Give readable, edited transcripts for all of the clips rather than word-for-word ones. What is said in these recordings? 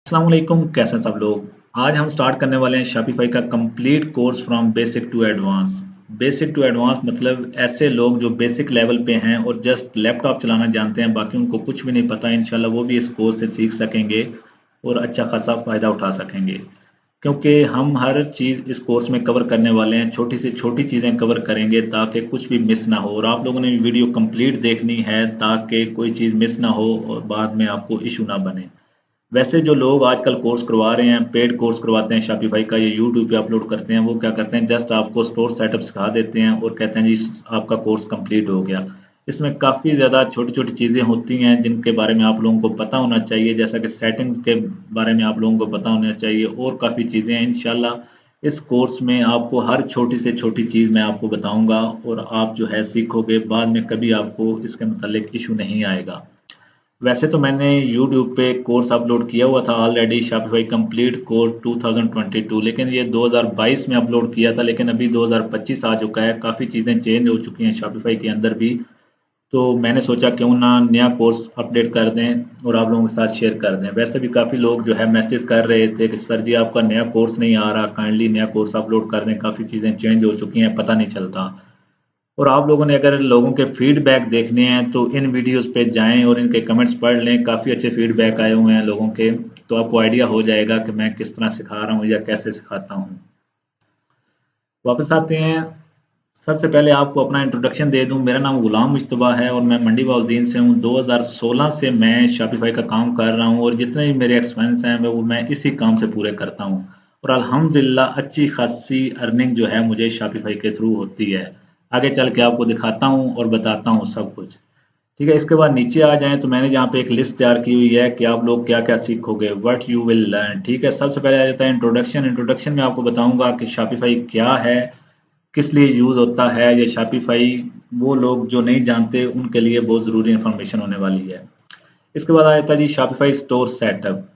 अस्सलाम वालेकुम, कैसे हैं सब लोग। आज हम स्टार्ट करने वाले हैं शॉपिफाई का complete course from basic to advance. Basic to advance मतलब ऐसे लोग जो बेसिक लेवल पे हैं और जस्ट लैपटॉप चलाना जानते हैं, बाकी उनको कुछ भी नहीं पता। इंशाल्लाह वो भी इस कोर्स से सीख सकेंगे और अच्छा खासा फ़ायदा उठा सकेंगे, क्योंकि हम हर चीज़ इस कोर्स में कवर करने वाले हैं। छोटी से छोटी चीज़ें कवर करेंगे ताकि कुछ भी मिस ना हो, और आप लोगों ने वीडियो कंप्लीट देखनी है ताकि कोई चीज़ मिस ना हो और बाद में आपको इशू ना बने। वैसे जो लोग आजकल कोर्स करवा रहे हैं, पेड कोर्स करवाते हैं शॉपिफाई का, ये यूट्यूब पे अपलोड करते हैं, वो क्या करते हैं, जस्ट आपको स्टोर सेटअप सिखा देते हैं और कहते हैं जी आपका कोर्स कंप्लीट हो गया। इसमें काफ़ी ज़्यादा छोटी छोटी चीज़ें होती हैं जिनके बारे में आप लोगों को पता होना चाहिए, जैसा कि सेटिंग्स के बारे में आप लोगों को पता होना चाहिए, और काफ़ी चीज़ें हैं। इंशाल्लाह इस कोर्स में आपको हर छोटी से छोटी चीज़ मैं आपको बताऊंगा और आप जो है सीखोगे, बाद में कभी आपको इसके मतलब इशू नहीं आएगा। वैसे तो मैंने YouTube पे कोर्स अपलोड किया हुआ था ऑलरेडी, शॉपिफाई कंप्लीट कोर्स 2022, लेकिन ये 2022 में अपलोड किया था, लेकिन अभी 2025 आ चुका है, काफ़ी चीज़ें चेंज हो चुकी हैं शॉपिफाई के अंदर भी। तो मैंने सोचा क्यों ना नया कोर्स अपडेट कर दें और आप लोगों के साथ शेयर कर दें। वैसे भी काफ़ी लोग जो है मैसेज कर रहे थे कि सर जी आपका नया कोर्स नहीं आ रहा, काइंडली नया कोर्स अपलोड कर दें, काफ़ी चीज़ें चेंज हो चुकी हैं, पता नहीं चलता। और आप लोगों ने अगर लोगों के फीडबैक देखने हैं तो इन वीडियोस पे जाएं और इनके कमेंट्स पढ़ लें। काफ़ी अच्छे फीडबैक आए हुए हैं लोगों के, तो आपको आइडिया हो जाएगा कि मैं किस तरह सिखा रहा हूँ या कैसे सिखाता हूँ। वापस आते हैं। सबसे पहले आपको अपना इंट्रोडक्शन दे दूं। मेरा नाम गुलाम मुश्तबा है और मैं मंडी बाउद्दीन से हूँ। 2016 से मैं शॉपिफाई का काम कर रहा हूँ और जितने भी मेरे एक्सपेंस हैं वो मैं इसी काम से पूरे करता हूँ, और अल्हम्दुलिल्लाह अच्छी खासी अर्निंग जो है मुझे शॉपिफाई के थ्रू होती है। आगे चल के आपको दिखाता हूँ और बताता हूँ सब कुछ। ठीक है, इसके बाद नीचे आ जाएं तो मैंने यहाँ पे एक लिस्ट तैयार की हुई है कि आप लोग क्या क्या सीखोगे, व्हाट यू विल लर्न। ठीक है, सबसे पहले आ जाता है इंट्रोडक्शन। इंट्रोडक्शन में आपको बताऊंगा कि शॉपिफाई क्या है, किस लिए यूज़ होता है ये शॉपिफाई। वो लोग जो नहीं जानते उनके लिए बहुत ज़रूरी इन्फॉर्मेशन होने वाली है। इसके बाद आ जाता है जी Shopify store setup.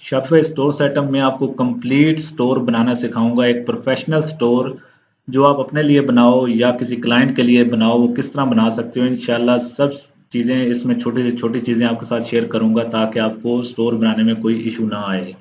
Shopify store setup में आपको कंप्लीट स्टोर बनाना सिखाऊंगा, एक प्रोफेशनल स्टोर जो आप अपने लिए बनाओ या किसी क्लाइंट के लिए बनाओ, वो किस तरह बना सकते हो। इंशाल्लाह सब चीज़ें इसमें छोटी से छोटी चीज़ें आपके साथ शेयर करूंगा ताकि आपको स्टोर बनाने में कोई इशू ना आए।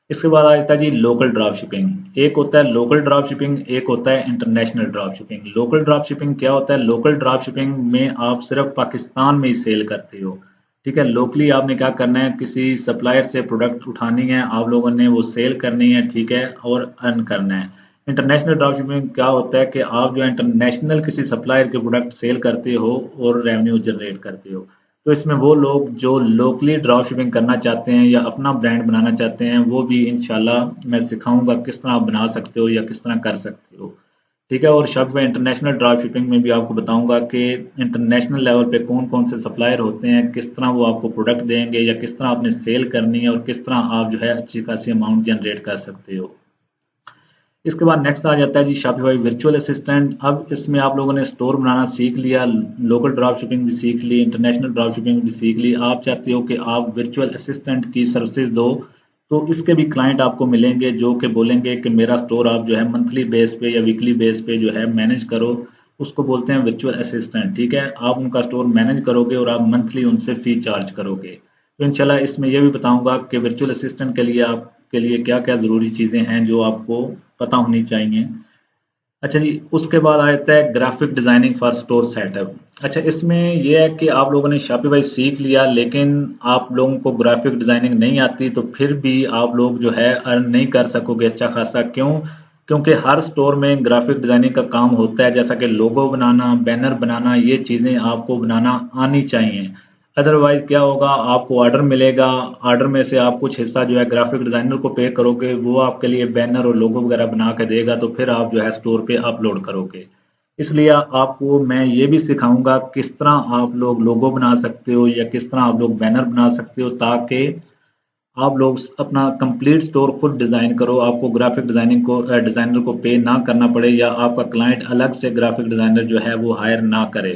इसके बाद आ जाता है जी लोकल ड्रॉप शिपिंग। एक होता है लोकल ड्रॉप शिपिंग, एक होता है international drop shipping. Local drop shipping क्या होता है? लोकल ड्रॉप शिपिंग में आप सिर्फ पाकिस्तान में ही सेल करते हो। ठीक है, लोकली आपने क्या करना है, किसी सप्लायर से प्रोडक्ट उठानी है आप लोगों ने, वो सेल करनी है, ठीक है, और अर्न करना है। इंटरनेशनल ड्रॉप शिपिंग क्या होता है कि आप जो है इंटरनेशनल किसी सप्लायर के प्रोडक्ट सेल करते हो और रेवेन्यू जनरेट करते हो। तो इसमें वो लोग जो लोकली ड्रॉप शिपिंग करना चाहते हैं या अपना ब्रांड बनाना चाहते हैं, वो भी इंशाल्लाह मैं सिखाऊंगा किस तरह आप बना सकते हो या किस तरह कर सकते हो। ठीक है, और शॉपिफाई इंटरनेशनल ड्रॉप शिपिंग में भी आपको बताऊंगा कि इंटरनेशनल लेवल पे कौन कौन से सप्लायर होते हैं, किस तरह वो आपको प्रोडक्ट देंगे या किस तरह आपने सेल करनी है, और किस तरह आप जो है अच्छी खासी अमाउंट जनरेट कर सकते हो। इसके बाद नेक्स्ट आ जाता है जी शॉपिफाई वर्चुअल असिस्टेंट। अब इसमें आप लोगों ने स्टोर बनाना सीख लिया, लोकल ड्रॉप शिपिंग भी सीख ली, इंटरनेशनल ड्रॉप शिपिंग भी सीख ली। आप चाहते हो कि आप वर्चुअल असिस्टेंट की सर्विसेज दो, तो इसके भी क्लाइंट आपको मिलेंगे जो कि बोलेंगे कि मेरा स्टोर आप जो है मंथली बेस पे या वीकली बेस पे जो है मैनेज करो। उसको बोलते हैं वर्चुअल असिस्टेंट। ठीक है, आप उनका स्टोर मैनेज करोगे और आप मंथली उनसे फी चार्ज करोगे। तो इंशाल्लाह इसमें यह भी बताऊंगा कि वर्चुअल असिस्टेंट के लिए आपके लिए क्या क्या ज़रूरी चीज़ें हैं जो आपको पता होनी चाहिए। अच्छा जी, उसके बाद आ जाता है graphic designing for store setup. अच्छा, इसमें यह है कि आप लोगों ने शॉपिफाई सीख लिया लेकिन आप लोगों को ग्राफिक डिज़ाइनिंग नहीं आती, तो फिर भी आप लोग जो है अर्न नहीं कर सकोगे अच्छा खासा। क्यों? क्योंकि हर स्टोर में ग्राफिक डिज़ाइनिंग का काम होता है, जैसा कि लोगो बनाना, बैनर बनाना, ये चीज़ें आपको बनाना आनी चाहिए। अदरवाइज क्या होगा, आपको ऑर्डर मिलेगा, ऑर्डर में से आप कुछ हिस्सा जो है ग्राफिक डिजाइनर को पे करोगे, वो आपके लिए बैनर और लोगो वगैरह बना के देगा, तो फिर आप जो है स्टोर पे अपलोड करोगे। इसलिए आपको मैं ये भी सिखाऊंगा किस तरह आप लोग लोगो बना सकते हो या किस तरह आप लोग बैनर बना सकते हो, ताकि आप लोग अपना कंप्लीट स्टोर खुद डिज़ाइन करो, आपको ग्राफिक डिजाइनिंग को डिज़ाइनर को पे ना करना पड़े, या आपका क्लाइंट अलग से ग्राफिक डिज़ाइनर जो है वो हायर ना करे।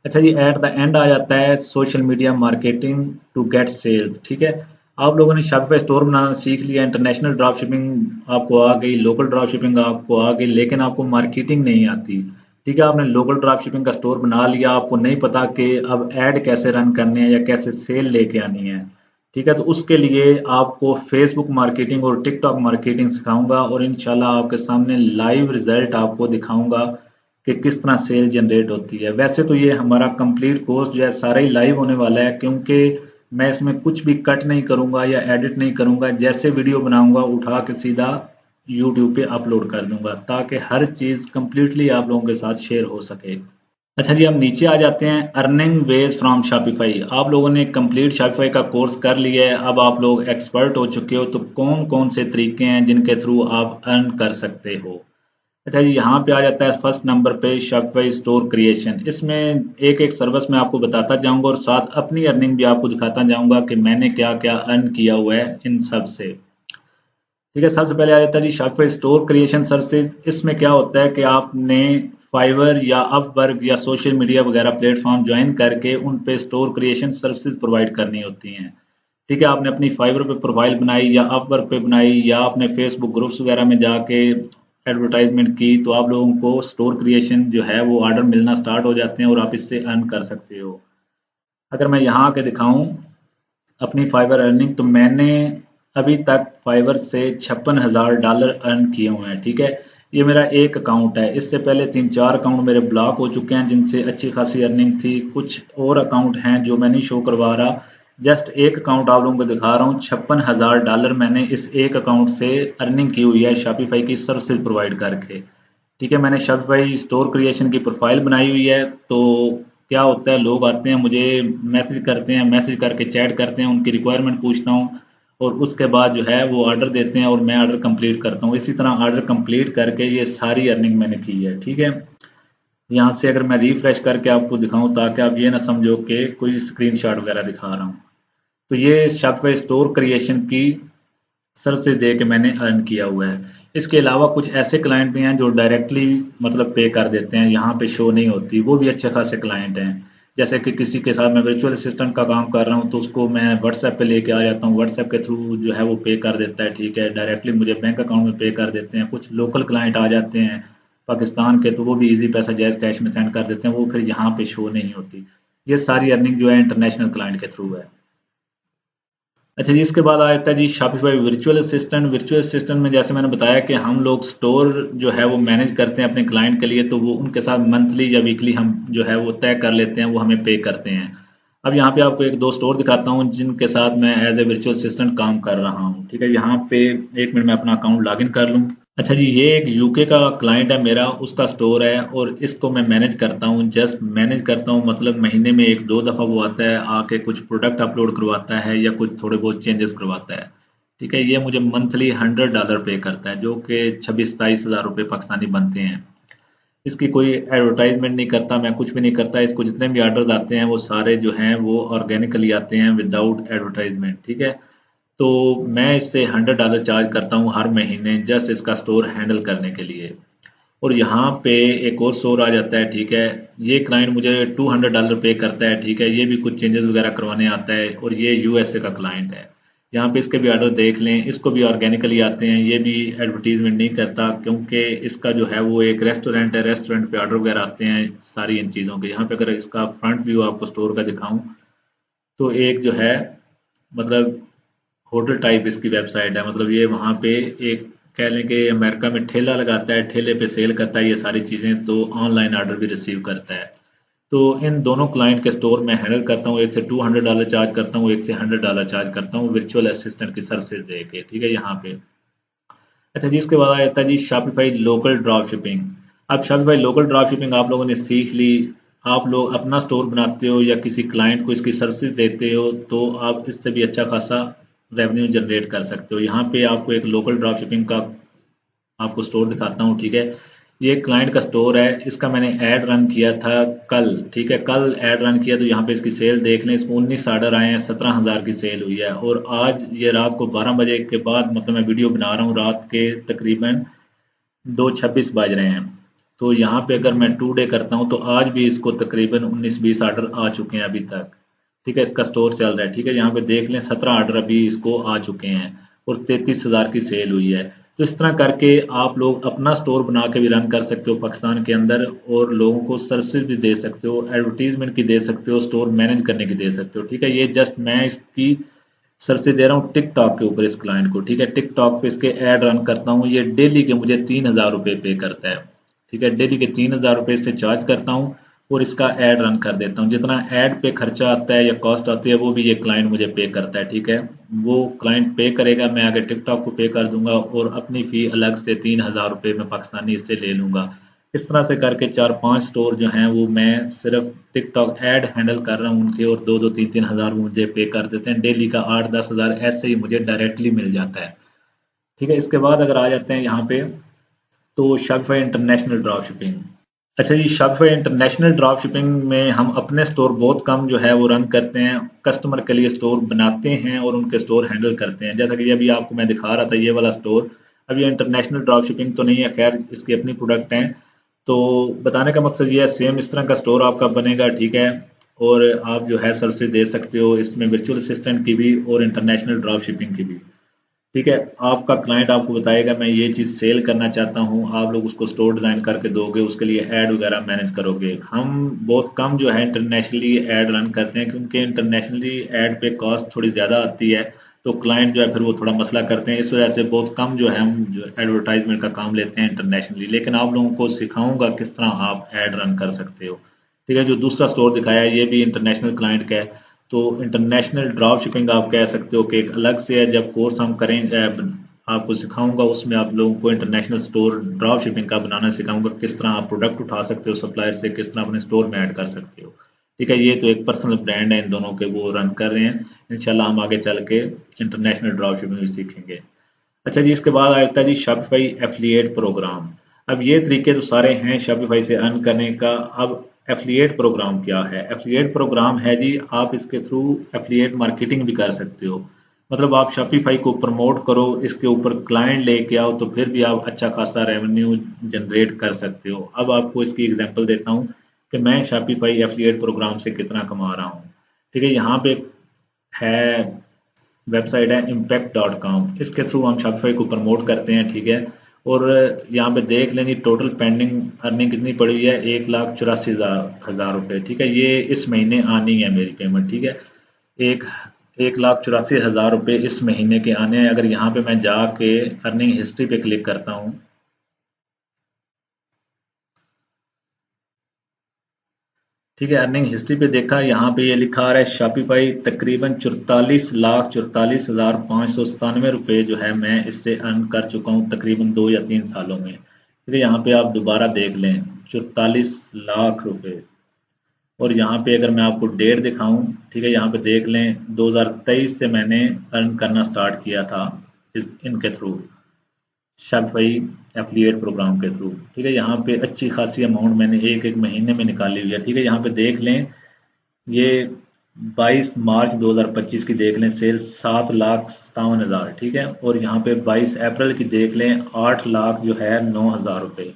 अच्छा जी, एट द एंड आ जाता है social media marketing to get sales. ठीक है, आप लोगों ने शॉपिफाई स्टोर बनाना सीख लिया, इंटरनेशनल ड्रॉप शिपिंग आपको आ गई, लोकल ड्रॉप शिपिंग आपको आ गई, लेकिन आपको मार्केटिंग नहीं आती। ठीक है, आपने लोकल ड्रॉप शिपिंग का स्टोर बना लिया, आपको नहीं पता कि अब ऐड कैसे रन करने हैं या कैसे सेल लेके आनी है। ठीक है। तो उसके लिए आपको फेसबुक मार्केटिंग और टिकटॉक मार्केटिंग सिखाऊंगा और इंशाल्लाह आपके सामने लाइव रिजल्ट आपको दिखाऊंगा कि किस तरह सेल जनरेट होती है। वैसे तो ये हमारा कंप्लीट कोर्स जो है सारा ही लाइव होने वाला है, क्योंकि मैं इसमें कुछ भी कट नहीं करूंगा या एडिट नहीं करूंगा। जैसे वीडियो बनाऊंगा उठा के सीधा यूट्यूब पे अपलोड कर दूंगा, ताकि हर चीज़ कंप्लीटली आप लोगों के साथ शेयर हो सके। अच्छा जी, हम नीचे आ जाते हैं अर्निंग वेज फ्रॉम शॉपिफाई। आप लोगों ने कंप्लीट शॉपिफाई का कोर्स कर लिया है, अब आप लोग एक्सपर्ट हो चुके हो, तो कौन कौन से तरीके हैं जिनके थ्रू आप अर्न कर सकते हो। अच्छा जी, यहाँ पे आ जाता है फर्स्ट नंबर पे शॉपिफाई स्टोर क्रिएशन। इसमें एक एक सर्विस मैं आपको बताता जाऊंगा और साथ अपनी अर्निंग भी आपको दिखाता जाऊंगा कि मैंने क्या क्या अर्न किया हुआ है इन सब से। ठीक है, सबसे पहले आ जाता है जी शॉपिफाई स्टोर क्रिएशन सर्विसेज। इसमें क्या होता है कि आपने फाइवर या अपवर्क या सोशल मीडिया वगैरह प्लेटफॉर्म ज्वाइन करके उन पे स्टोर क्रिएशन सर्विसेज प्रोवाइड करनी होती हैं। ठीक है, आपने अपनी फाइवर पे प्रोफाइल बनाई या अपवर्क पे बनाई या आपने फेसबुक ग्रुप्स वगैरह में जाके एडवर्टाइजमेंट की, तो आप लोगों को स्टोर क्रिएशन जो है वो ऑर्डर मिलना स्टार्ट हो जाते हैं और आप इससे अर्न कर सकते हो। अगर मैं यहाँ आके दिखाऊं अपनी फाइवर अर्निंग, तो मैंने अभी तक फाइवर से $56,000 अर्न किए हुए हैं। ठीक है, ये मेरा एक अकाउंट है। इससे पहले 3-4 अकाउंट मेरे ब्लॉक हो चुके हैं जिनसे अच्छी खासी अर्निंग थी। कुछ और अकाउंट हैं जो मैं नहीं शो करवा रहा, जस्ट एक अकाउंट आप लोगों को दिखा रहा हूँ। $56,000 मैंने इस एक अकाउंट से अर्निंग की हुई है शॉपिफाई की सर्विसेज प्रोवाइड करके। ठीक है, मैंने शॉपिफाई स्टोर क्रिएशन की प्रोफाइल बनाई हुई है। तो क्या होता है, लोग आते हैं मुझे मैसेज करते हैं, मैसेज करके चैट करते हैं, उनकी रिक्वायरमेंट पूछता हूँ और उसके बाद जो है वो ऑर्डर देते हैं और मैं ऑर्डर कंप्लीट करता हूँ। इसी तरह ऑर्डर कंप्लीट करके ये सारी अर्निंग मैंने की है। ठीक है, यहाँ से अगर मैं रिफ्रेश करके आपको दिखाऊं, ताकि आप ये ना समझो कि कोई स्क्रीनशॉट वगैरह दिखा रहा हूँ, तो ये शॉपिफाई स्टोर क्रिएशन की सर्विसेज दे के मैंने अर्न किया हुआ है। इसके अलावा कुछ ऐसे क्लाइंट भी हैं जो डायरेक्टली मतलब पे कर देते हैं, यहाँ पे शो नहीं होती, वो भी अच्छे खासे क्लाइंट हैं। जैसे कि किसी के साथ मैं वर्चुअल असिस्टेंट का काम कर रहा हूँ, तो उसको मैं व्हाट्सएप पे लेके आ जाता हूँ, व्हाट्सएप के थ्रू जो है वो पे कर देता है। ठीक है, डायरेक्टली मुझे बैंक अकाउंट में पे कर देते हैं। कुछ लोकल क्लाइंट आ जाते हैं पाकिस्तान के, तो वो भी इजी पैसा जैज़ कैश में सेंड कर देते हैं, वो फिर यहाँ पे शो नहीं होती। ये सारी अर्निंग जो है इंटरनेशनल क्लाइंट के थ्रू है। अच्छा जी, इसके बाद आ जाता है जी Shopify virtual assistant. Virtual assistant में जैसे मैंने बताया कि हम लोग स्टोर जो है वो मैनेज करते हैं अपने क्लाइंट के लिए, तो वो उनके साथ मंथली या वीकली हम जो है वो तय कर लेते हैं, वो हमें पे करते हैं। अब यहाँ पे आपको एक दो स्टोर दिखाता हूँ जिनके साथ मैं एज ए वर्चुअल असिस्टेंट काम कर रहा हूँ। ठीक है, यहाँ पे एक मिनट में अपना अकाउंट लॉगिन कर लूँ। अच्छा जी, ये एक यूके का क्लाइंट है मेरा, उसका स्टोर है और इसको मैं मैनेज करता हूँ। जस्ट मैनेज करता हूँ मतलब महीने में एक दो दफ़ा वो आता है, आके कुछ प्रोडक्ट अपलोड करवाता है या कुछ थोड़े बहुत चेंजेस करवाता है। ठीक है, ये मुझे मंथली $100 पे करता है, जो कि 26-27 हज़ार रुपये पाकिस्तानी बनते हैं। इसकी कोई एडवर्टाइजमेंट नहीं करता, मैं कुछ भी नहीं करता। इसको जितने भी ऑर्डर आते हैं वो सारे जो हैं वो ऑर्गेनिकली आते हैं विदाउट एडवर्टाइजमेंट। ठीक है, तो मैं इससे $100 चार्ज करता हूँ हर महीने, जस्ट इसका स्टोर हैंडल करने के लिए। और यहाँ पे एक और स्टोर आ जाता है। ठीक है, ये क्लाइंट मुझे $200 पे करता है। ठीक है, ये भी कुछ चेंजेस वगैरह करवाने आता है और ये यूएसए का क्लाइंट है। यहाँ पे इसके भी ऑर्डर देख लें, इसको भी ऑर्गेनिकली आते हैं, ये भी एडवर्टीजमेंट नहीं करता, क्योंकि इसका जो है वो एक रेस्टोरेंट है, रेस्टोरेंट पे ऑर्डर वगैरह आते हैं सारी इन चीज़ों के। यहाँ पे अगर इसका फ्रंट व्यू आपको स्टोर का दिखाऊं, तो एक जो है मतलब होटल टाइप इसकी वेबसाइट है। मतलब ये वहाँ पे एक कह लें कि अमेरिका में ठेला लगाता है, ठेले पे सेल करता है ये सारी चीज़ें, तो ऑनलाइन ऑर्डर भी रिसीव करता है। तो इन दोनों क्लाइंट के स्टोर में हैंडल करता हूँ। एक से $200 चार्ज करता हूँ, एक से $100 चार्ज करता हूँ वर्चुअल असिस्टेंट की सर्विसेज दे के। ठीक है, यहाँ पे अच्छा जी, इसके बाद आ जाता है जी शॉपिफाई लोकल ड्रॉप शिपिंग। अब शॉपिफाई लोकल ड्रॉप शिपिंग आप लोगों ने सीख ली। आप लोग अपना स्टोर बनाते हो या किसी क्लाइंट को इसकी सर्विसेज देते हो, तो आप इससे भी अच्छा खासा रेवेन्यू जनरेट कर सकते हो। यहाँ पे आपको एक लोकल ड्रॉप शिपिंग का आपको स्टोर दिखाता हूँ। ठीक है, ये क्लाइंट का स्टोर है, इसका मैंने ऐड रन किया था कल। ठीक है, कल ऐड रन किया, तो यहाँ पे इसकी सेल देख लें। इसको 19 ऑर्डर आए हैं, 17,000 की सेल हुई है। और आज ये रात को 12 बजे के बाद, मतलब मैं वीडियो बना रहा हूँ रात के तकरीबन 2:26 बज रहे हैं। तो यहाँ पे अगर मैं 2 डे करता हूँ, तो आज भी इसको तकरीबन 19-20 ऑर्डर आ चुके हैं अभी तक। ठीक है, इसका स्टोर चल रहा है। ठीक है, यहाँ पे देख लें 17 ऑर्डर अभी इसको आ चुके हैं और 33,000 की सेल हुई है। तो इस तरह करके आप लोग अपना स्टोर बना के भी रन कर सकते हो पाकिस्तान के अंदर, और लोगों को सर्विस भी दे सकते हो, एडवर्टीजमेंट की दे सकते हो, स्टोर मैनेज करने की दे सकते हो। ठीक है, ये जस्ट मैं इसकी सर्विस दे रहा हूँ टिकटॉक के ऊपर इस क्लाइंट को, ठीक है। टिकटॉक पे इसके ऐड रन करता हूँ, ये डेली के मुझे 3,000 रुपये पे करता है, ठीक है। डेली के 3,000 रुपये से चार्ज करता हूँ और इसका ऐड रन कर देता हूँ। जितना ऐड पे खर्चा आता है या कॉस्ट आती है वो भी ये क्लाइंट मुझे पे करता है, ठीक है। वो क्लाइंट पे करेगा, मैं आगे टिकटॉक को पे कर दूंगा और अपनी फ़ी अलग से 3,000 रुपये में पाकिस्तानी इससे ले लूँगा। इस तरह से करके 4-5 स्टोर जो हैं वो मैं सिर्फ टिकटॉक ऐड हैंडल कर रहा हूँ उनके, और 2-2 3-3 हज़ार मुझे पे कर देते हैं। डेली का 8-10 हज़ार ऐसे ही मुझे डायरेक्टली मिल जाता है, ठीक है। इसके बाद अगर आ जाते हैं यहाँ पे, तो शॉपिफाई इंटरनेशनल ड्रॉप शिपिंग। अच्छा जी, शॉपिफाई इंटरनेशनल ड्रॉप शिपिंग में हम अपने स्टोर बहुत कम जो है वो रन करते हैं, कस्टमर के लिए स्टोर बनाते हैं और उनके स्टोर हैंडल करते हैं। जैसा कि अभी आपको मैं दिखा रहा था ये वाला स्टोर, अब ये इंटरनेशनल ड्रॉप शिपिंग तो नहीं है, खैर इसकी अपनी प्रोडक्ट हैं। तो बताने का मकसद ये है, सेम इस तरह का स्टोर आपका बनेगा, ठीक है। और आप जो है सर्विस दे सकते हो इसमें वर्चुअल असिस्टेंट की भी और इंटरनेशनल ड्रॉप शिपिंग की भी, ठीक है। आपका क्लाइंट आपको बताएगा मैं ये चीज़ सेल करना चाहता हूँ, आप लोग उसको स्टोर डिज़ाइन करके दोगे, उसके लिए ऐड वगैरह मैनेज करोगे। हम बहुत कम जो है इंटरनेशनली ऐड रन करते हैं, क्योंकि इंटरनेशनली ऐड पे कॉस्ट थोड़ी ज़्यादा आती है, तो क्लाइंट जो है फिर वो थोड़ा मसला करते हैं। इस वजह से बहुत कम जो है हम जो एडवर्टाइजमेंट का काम लेते हैं इंटरनेशनली। लेकिन आप लोगों को सिखाऊंगा किस तरह आप ऐड रन कर सकते हो, ठीक है। जो दूसरा स्टोर दिखाया है ये भी इंटरनेशनल क्लाइंट का है। तो इंटरनेशनल ड्रॉप शिपिंग आप कह सकते हो कि एक अलग से है। जब कोर्स हम करेंगे, आपको सिखाऊंगा, उसमें आप लोगों को इंटरनेशनल स्टोर ड्रॉप शिपिंग का बनाना सिखाऊंगा, किस तरह आप प्रोडक्ट उठा सकते हो सप्लायर से, किस तरह अपने स्टोर में ऐड कर सकते हो, ठीक है। ये तो एक पर्सनल ब्रांड है इन दोनों के, वो रन कर रहे हैं। इंशाल्लाह हम आगे चल के इंटरनेशनल ड्रॉप शिपिंग भी सीखेंगे। अच्छा जी, इसके बाद आता है जी शॉपिफाई एफिलिएट प्रोग्राम। अब ये तरीके तो सारे हैं शॉपिफाई से अर्न करने का। अब एफिलिएट प्रोग्राम क्या है? एफिलिएट प्रोग्राम है जी, आप इसके थ्रू एफिलिएट मार्केटिंग भी कर सकते हो। मतलब आप शॉपिफाई को प्रमोट करो, इसके ऊपर क्लाइंट लेके आओ, तो फिर भी आप अच्छा खासा रेवेन्यू जनरेट कर सकते हो। अब आपको इसकी एग्जांपल देता हूँ कि मैं शॉपिफाई एफिलिएट प्रोग्राम से कितना कमा रहा हूँ, ठीक है। यहाँ पे है, वेबसाइट है impact.com, इसके थ्रू हम शॉपिफाई को प्रमोट करते हैं, ठीक है। और यहाँ पे देख लें जी, टोटल पेंडिंग अर्निंग कितनी पड़ी है, 1,84,000 रुपये, ठीक है। ये इस महीने आनी है मेरी पेमेंट, ठीक है। एक 1,84,000 रुपये इस महीने के आने हैं। अगर यहाँ पे मैं जाके अर्निंग हिस्ट्री पे क्लिक करता हूँ, ठीक है, अर्निंग हिस्ट्री पे देखा, यहाँ पे ये लिखा आ रहा है शॉपिफाई तकरीबन 44,44,597 रुपये जो है मैं इससे अर्न कर चुका हूँ तकरीबन 2 या 3 सालों में, ठीक है। यहाँ पे आप दोबारा देख लें, 44 लाख रुपए। और यहाँ पे अगर मैं आपको डेट दिखाऊं, ठीक है, यहाँ पे देख लें 2023 से मैंने अर्न करना स्टार्ट किया था इनके थ्रू, शॉपिफाई एफिलिएट प्रोग्राम के थ्रू, ठीक है। यहाँ पे अच्छी खासी अमाउंट मैंने एक एक महीने में निकाली हुई है, ठीक है। यहाँ पे देख लें, ये 22 मार्च 2025 की देख लें सेल 7,57,000, ठीक है। और यहाँ पे 22 अप्रैल की देख लें 8 लाख जो है 9,000 रुपये।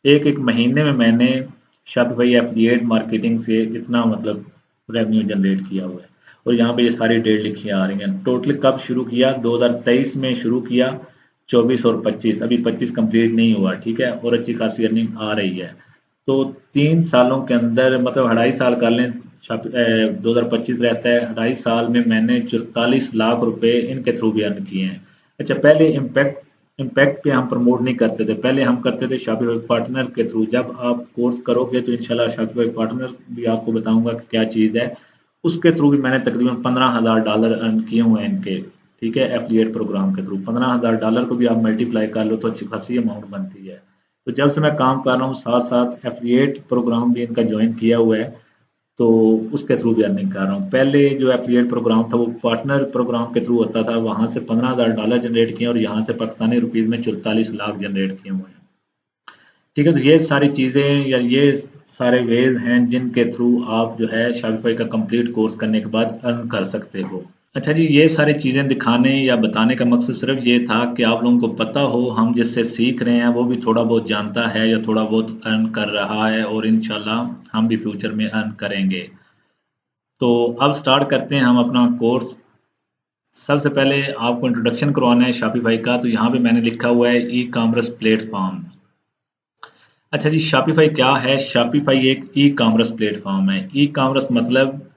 एक एक महीने में मैंने शॉपिफाई एफिलिएट मार्केटिंग से इतना मतलब रेवेन्यू जनरेट किया हुआ है। और यहाँ पे ये सारी डेट लिखी आ रही हैं। टोटल कब शुरू किया, 2023 में शुरू किया, 24 और 25, अभी 25 कंप्लीट नहीं हुआ, ठीक है। और अच्छी खासी अर्निंग आ रही है। तो 3 सालों के अंदर, मतलब 2.5 साल कर लें, 2025 रहता है, 2.5 साल में मैंने 44 लाख रुपए इनके थ्रू भी अर्न किए हैं। अच्छा, पहले इम्पैक्ट पे हम प्रमोट नहीं करते थे, पहले हम करते थे शॉपिफाई पार्टनर के थ्रू। जब आप कोर्स करोगे तो इंशाल्लाह शॉपिफाई पार्टनर भी आपको बताऊंगा कि क्या चीज़ है। उसके थ्रू भी मैंने तकरीबन $15,000 अर्न किए हुए हैं इनके, ठीक है, एफिलिएट प्रोग्राम के थ्रू। $15,000 को भी आप मल्टीप्लाई कर लो तो अच्छी खासी अमाउंट बनती है। तो जब से मैं काम कर रहा हूँ, साथ साथ एफिलिएट प्रोग्राम भी इनका ज्वाइन किया हुआ है, तो उसके थ्रू भी अर्निंग कर रहा हूँ। पहले जो एफिलिएट प्रोग्राम था वो पार्टनर प्रोग्राम के थ्रू होता था, वहां से $15,000 जनरेट किए और यहाँ से पाकिस्तानी रुपीज में 44 लाख जनरेट किए हुए हैं, ठीक है। तो ये सारी चीज़ें या ये सारे वेज हैं जिनके थ्रू आप जो है शॉपिफाई का कंप्लीट कोर्स करने के बाद अर्न कर सकते हो। अच्छा जी, ये सारी चीज़ें दिखाने या बताने का मकसद सिर्फ ये था कि आप लोगों को पता हो हम जिससे सीख रहे हैं वो भी थोड़ा बहुत जानता है या थोड़ा बहुत अर्न कर रहा है, और इंशाल्लाह हम भी फ्यूचर में अर्न करेंगे। तो अब स्टार्ट करते हैं हम अपना कोर्स। सबसे पहले आपको इंट्रोडक्शन करवाना है शॉपिफाई का, तो यहाँ पे मैंने लिखा हुआ है ई कॉमर्स प्लेटफॉर्म। अच्छा जी, शॉपिफाई क्या है? शॉपिफाई एक ई कॉमर्स प्लेटफॉर्म है। ई कॉमर्स मतलब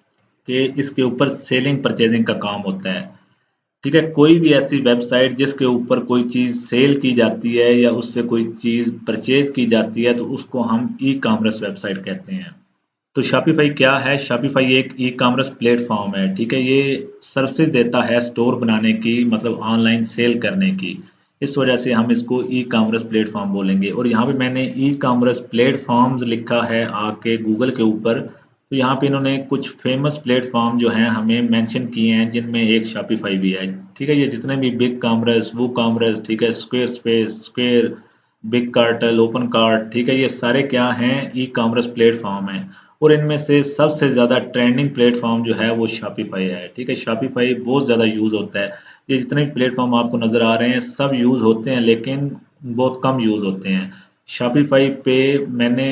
कि इसके ऊपर सेलिंग परचेजिंग का काम होता है। ठीक है, कोई भी ऐसी वेबसाइट जिसके ऊपर कोई चीज़ सेल की जाती है या उससे कोई चीज़ परचेज की जाती है तो उसको हम ई कॉमर्स वेबसाइट कहते हैं। तो शॉपिफाई क्या है? शॉपिफाई एक ई कॉमर्स प्लेटफॉर्म है। ठीक है, ये सर्विसेज देता है स्टोर बनाने की, मतलब ऑनलाइन सेल करने की। इस वजह से हम इसको ई कॉमर्स प्लेटफॉर्म बोलेंगे। और यहाँ पे मैंने ई कॉमर्स प्लेटफॉर्म्स लिखा है आके गूगल के ऊपर, तो यहाँ पे इन्होंने कुछ फेमस प्लेटफॉर्म जो हैं हमें मेंशन किए हैं, जिनमें एक शॉपिफाई भी है। ठीक है, ये जितने भी बिग कॉमर्स, वो कॉमर्स, ठीक है, square space, square, big cartel, open cart, ठीक है, ये सारे क्या हैं? ई कॉमर्स प्लेटफॉर्म हैं। और इनमें से सबसे ज़्यादा ट्रेंडिंग प्लेटफॉर्म जो है वो शॉपिफाई है। ठीक है, शॉपिफाई बहुत ज़्यादा यूज़ होता है। ये जितने भी प्लेटफॉर्म आपको नज़र आ रहे हैं सब यूज़ होते हैं, लेकिन बहुत कम यूज़ होते हैं। शॉपिफाई पे मैंने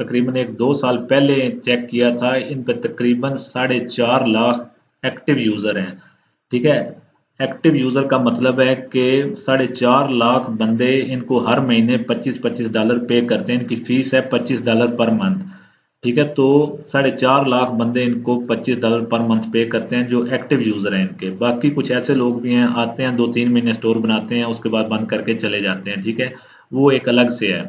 तकरीबन 1-2 साल पहले चेक किया था, इन पर तकरीबन 4.5 लाख एक्टिव यूज़र हैं। ठीक है, एक्टिव यूज़र का मतलब है कि 4.5 लाख बंदे इनको हर महीने $25-25 पे करते हैं। इनकी फ़ीस है $25 पर मंथ। ठीक है, तो 4.5 लाख बंदे इनको $25 पर मंथ पे करते हैं, जो एक्टिव यूज़र हैं इनके। बाकी कुछ ऐसे लोग भी हैं, आते हैं 2-3 महीने स्टोर बनाते हैं, उसके बाद बंद करके चले जाते हैं। ठीक है, वो एक अलग से है।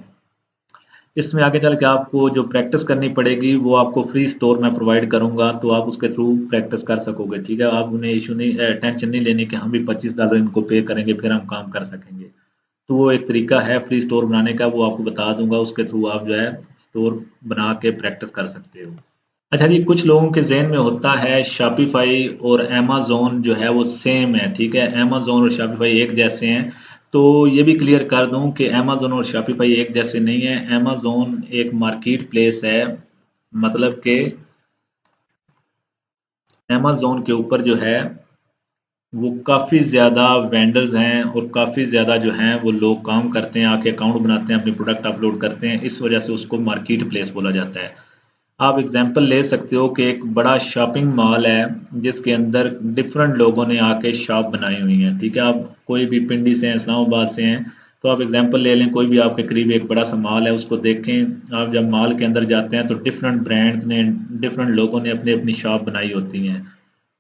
इसमें आगे चल के आपको जो प्रैक्टिस करनी पड़ेगी वो आपको फ्री स्टोर में प्रोवाइड करूंगा, तो आप उसके थ्रू प्रैक्टिस कर सकोगे। ठीक है, आप उन्हें इशू नहीं, टेंशन नहीं लेनी कि हम भी $25 इनको पे करेंगे फिर हम काम कर सकेंगे। तो वो एक तरीका है फ्री स्टोर बनाने का, वो आपको बता दूंगा। उसके थ्रू आप जो है स्टोर बना के प्रैक्टिस कर सकते हो। अच्छा जी, कुछ लोगों के ज़हन में होता है शॉपिफ़ाई और अमेज़न जो है वो सेम है। ठीक है, अमेज़न और शॉपिफ़ाई एक जैसे हैं। तो ये भी क्लियर कर दूं कि अमेज़न और शॉपिफ़ाई एक जैसे नहीं है। अमेज़न एक मार्केट प्लेस है, मतलब कि अमेज़न के ऊपर जो है वो काफ़ी ज़्यादा वेंडर्स हैं और काफ़ी ज़्यादा जो हैं वो लोग काम करते हैं, आके अकाउंट बनाते हैं, अपनी प्रोडक्ट अपलोड करते हैं। इस वजह से उसको मार्केट प्लेस बोला जाता है। आप एग्जांपल ले सकते हो कि एक बड़ा शॉपिंग मॉल है जिसके अंदर डिफरेंट लोगों ने आके शॉप बनाई हुई है। ठीक है, आप कोई भी पिंडी से हैं, इस्लामाबाद से हैं, तो आप एग्जांपल ले लें, कोई भी आपके करीब एक बड़ा सा मॉल है, उसको देखें। आप जब मॉल के अंदर जाते हैं तो डिफरेंट ब्रांड्स ने, डिफरेंट लोगों ने अपनी अपनी शॉप बनाई होती हैं।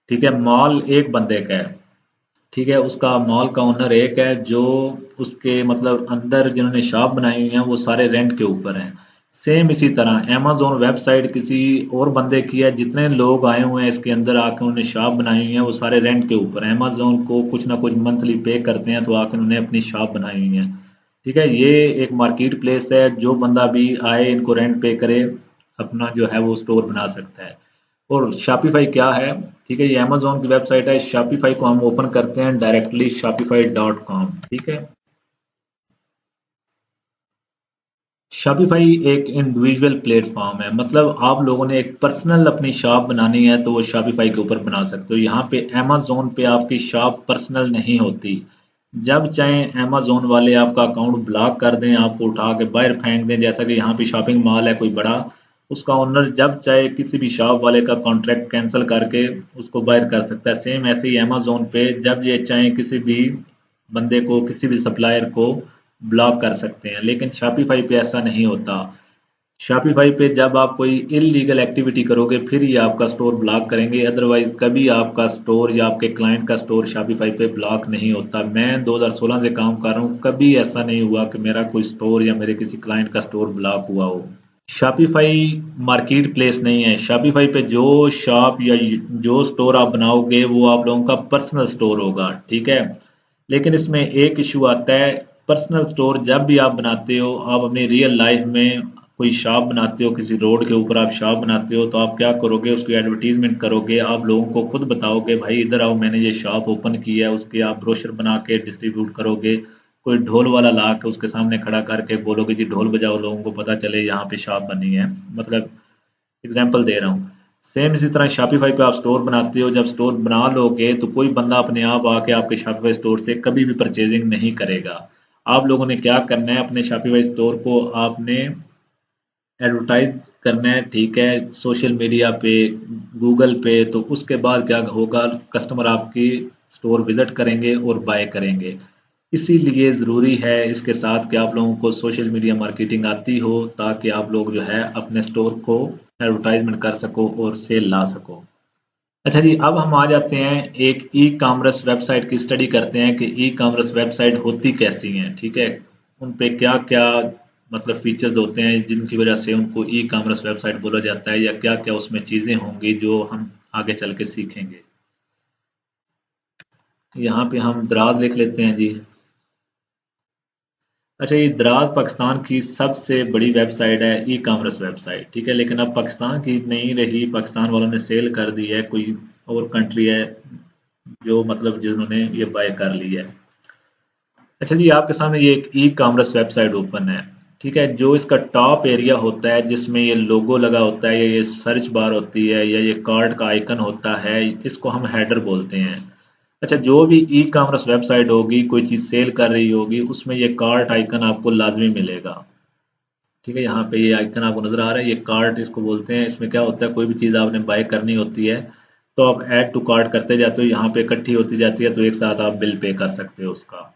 ठीक है, मॉल एक बंदे का है। ठीक है, उसका मॉल का ओनर एक है, जो उसके मतलब अंदर जिन्होंने शॉप बनाई हुई है वो सारे रेंट के ऊपर हैं। सेम इसी तरह अमेज़न वेबसाइट किसी और बंदे की है, जितने लोग आए हुए हैं इसके अंदर आके उन्होंने शॉप बनाई हुई है वो सारे रेंट के ऊपर हैं। अमेज़न को कुछ ना कुछ मंथली पे करते हैं, तो आके उन्होंने अपनी शॉप बनाई हुई है। ठीक है, ये एक मार्केट प्लेस है, जो बंदा भी आए इनको रेंट पे करे, अपना जो है वो स्टोर बना सकता है। और शॉपिफाई क्या है? ठीक है, ये अमेज़न की वेबसाइट है। शॉपिफाई को हम ओपन करते हैं डायरेक्टली shopify.com। ठीक है, शॉपिफाई एक इंडिविजुअल प्लेटफॉर्म है, मतलब आप लोगों ने एक पर्सनल अपनी शॉप बनानी है तो वो शॉपिफाई के ऊपर बना सकते हो। यहाँ पे अमेज़न पे आपकी शॉप पर्सनल नहीं होती। जब चाहे अमेज़न वाले आपका अकाउंट ब्लॉक कर दें, आपको उठा के बाहर फेंक दें। जैसा कि यहाँ पे शॉपिंग मॉल है कोई बड़ा, उसका ओनर जब चाहे किसी भी शॉप वाले का कॉन्ट्रैक्ट कैंसिल करके उसको बाहर कर सकता है। सेम ऐसे ही अमेज़न पे जब ये चाहे किसी भी बंदे को, किसी भी सप्लायर को ब्लॉक कर सकते हैं, लेकिन शॉपिफाई पे ऐसा नहीं होता। शॉपिफाई पे जब आप कोई इलीगल एक्टिविटी करोगे फिर ही आपका स्टोर ब्लॉक करेंगे, अदरवाइज कभी आपका स्टोर या आपके क्लाइंट का स्टोर शॉपिफाई पे ब्लॉक नहीं होता। मैं 2016 से काम कर रहा हूँ, कभी ऐसा नहीं हुआ कि मेरा कोई स्टोर या मेरे किसी क्लाइंट का स्टोर ब्लॉक हुआ हो। शॉपिफाई मार्केट प्लेस नहीं है। शॉपिफाई पे जो शॉप या जो स्टोर आप बनाओगे वो आप लोगों का पर्सनल स्टोर होगा। ठीक है, लेकिन इसमें एक इशू आता है। पर्सनल स्टोर जब भी आप बनाते हो, आप अपनी रियल लाइफ में कोई शॉप बनाते हो, किसी रोड के ऊपर आप शॉप बनाते हो, तो आप क्या करोगे? उसकी एडवर्टीजमेंट करोगे, आप लोगों को खुद बताओगे भाई इधर आओ मैंने ये शॉप ओपन की है। उसके आप ब्रोशर बना के डिस्ट्रीब्यूट करोगे। कोई ढोल वाला ला के उसके सामने खड़ा करके बोलोगे जी ढोल बजाओ, लोगों को पता चले यहाँ पे शॉप बनी है। मतलब एग्जाम्पल दे रहा हूँ। सेम इसी तरह शॉपिफाई पे आप स्टोर बनाते हो, जब स्टोर बना लोगे तो कोई बंदा अपने आप आके आपके शॉपिफाई स्टोर से कभी भी परचेजिंग नहीं करेगा। आप लोगों ने क्या करना है? अपने शॉपिफाई स्टोर को आपने एडवर्टाइज करना है। ठीक है, सोशल मीडिया पे, गूगल पे, तो उसके बाद क्या होगा? कस्टमर आपकी स्टोर विजिट करेंगे और बाय करेंगे। इसीलिए ज़रूरी है इसके साथ कि आप लोगों को सोशल मीडिया मार्केटिंग आती हो, ताकि आप लोग जो है अपने स्टोर को एडवर्टाइजमेंट कर सको और सेल ला सको। अच्छा जी, अब हम आ जाते हैं एक ई कॉमर्स वेबसाइट की स्टडी करते हैं कि ई कॉमर्स वेबसाइट होती कैसी हैं, ठीक है। उन पे क्या क्या मतलब फीचर्स होते हैं जिनकी वजह से उनको ई कॉमर्स वेबसाइट बोला जाता है, या क्या क्या उसमें चीज़ें होंगी जो हम आगे चल के सीखेंगे। यहाँ पे हम दराज लिख लेते हैं जी। अच्छा, ये दराज पाकिस्तान की सबसे बड़ी वेबसाइट है, ई कॉमर्स वेबसाइट, ठीक है। लेकिन अब पाकिस्तान की नहीं रही, पाकिस्तान वालों ने सेल कर दी है, कोई और कंट्री है जो मतलब जिन्होंने ये बाय कर ली है। अच्छा जी, आपके सामने ये एक ई कॉमर्स वेबसाइट ओपन है, ठीक है। जो इसका टॉप एरिया होता है जिसमें ये लोगो लगा होता है, या ये सर्च बार होती है, या ये कार्ड का आइकन होता है, इसको हम हेडर बोलते हैं। अच्छा, जो भी ई कॉमर्स वेबसाइट होगी, कोई चीज़ सेल कर रही होगी, उसमें ये कार्ट आइकन आपको लाजमी मिलेगा, ठीक है। यहाँ पे ये आइकन आपको नजर आ रहा है, ये कार्ट इसको बोलते हैं। इसमें क्या होता है, कोई भी चीज़ आपने बाय करनी होती है तो आप ऐड टू कार्ट करते जाते हो, यहाँ पे इकट्ठी होती जाती है, तो एक साथ आप बिल पे कर सकते हो उसका,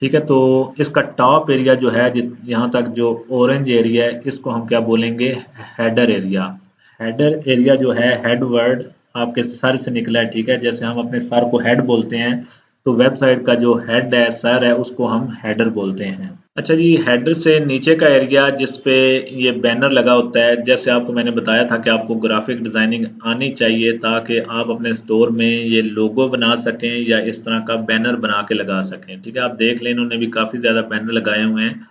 ठीक है। तो इसका टॉप एरिया जो है, यहाँ तक जो ऑरेंज एरिया है, इसको हम क्या बोलेंगे, हेडर एरिया। हेडर एरिया जो है, हेड वर्ड आपके सर से निकला है, ठीक है। जैसे हम अपने सर को हेड बोलते हैं, तो वेबसाइट का जो हेड है, सर है, उसको हम हेडर बोलते हैं। अच्छा जी, हेडर से नीचे का एरिया जिस पे ये बैनर लगा होता है, जैसे आपको मैंने बताया था कि आपको ग्राफिक डिजाइनिंग आनी चाहिए ताकि आप अपने स्टोर में ये लोगो बना सकें या इस तरह का बैनर बना के लगा सकें, ठीक है। आप देख लें, इन्होंने भी काफ़ी ज़्यादा बैनर लगाए हुए हैं।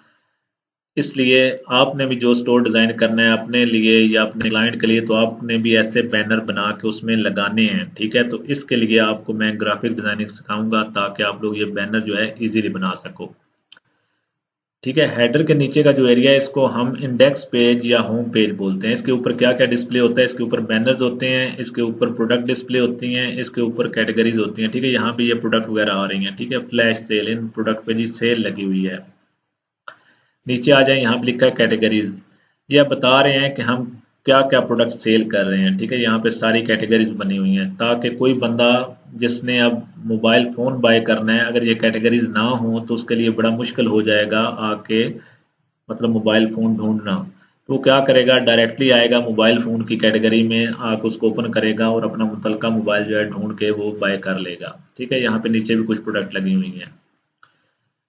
इसलिए आपने भी जो स्टोर डिज़ाइन करना है अपने लिए या अपने क्लाइंट के लिए, तो आपने भी ऐसे बैनर बना के उसमें लगाने हैं, ठीक है। तो इसके लिए आपको मैं ग्राफिक डिज़ाइनिंग सिखाऊंगा ताकि आप लोग ये बैनर जो है इजीली बना सको, ठीक है। हेडर के नीचे का जो एरिया है, इसको हम इंडेक्स पेज या होम पेज बोलते हैं। इसके ऊपर क्या क्या डिस्प्ले होता है, इसके ऊपर बैनर्स होते हैं, इसके ऊपर प्रोडक्ट डिस्प्ले होती हैं, इसके ऊपर कैटेगरीज होती हैं, ठीक है। यहाँ पे ये प्रोडक्ट वगैरह आ रही हैं, ठीक है। फ्लैश सेल, इन प्रोडक्ट पे जी सेल लगी हुई है। नीचे आ जाए, यहाँ पे लिखा है कैटेगरीज। ये आप बता रहे हैं कि हम क्या क्या प्रोडक्ट सेल कर रहे हैं, ठीक है। यहाँ पे सारी कैटेगरीज बनी हुई हैं ताकि कोई बंदा जिसने अब मोबाइल फ़ोन बाय करना है, अगर ये कैटेगरीज ना हो तो उसके लिए बड़ा मुश्किल हो जाएगा आके मतलब मोबाइल फ़ोन ढूंढना। तो वो क्या करेगा, डायरेक्टली आएगा मोबाइल फ़ोन की कैटेगरी में, आके उसको ओपन करेगा और अपना मुतलका मोबाइल जो है ढूंढ के वो बाय कर लेगा, ठीक है। यहाँ पे नीचे भी कुछ प्रोडक्ट लगी हुई हैं।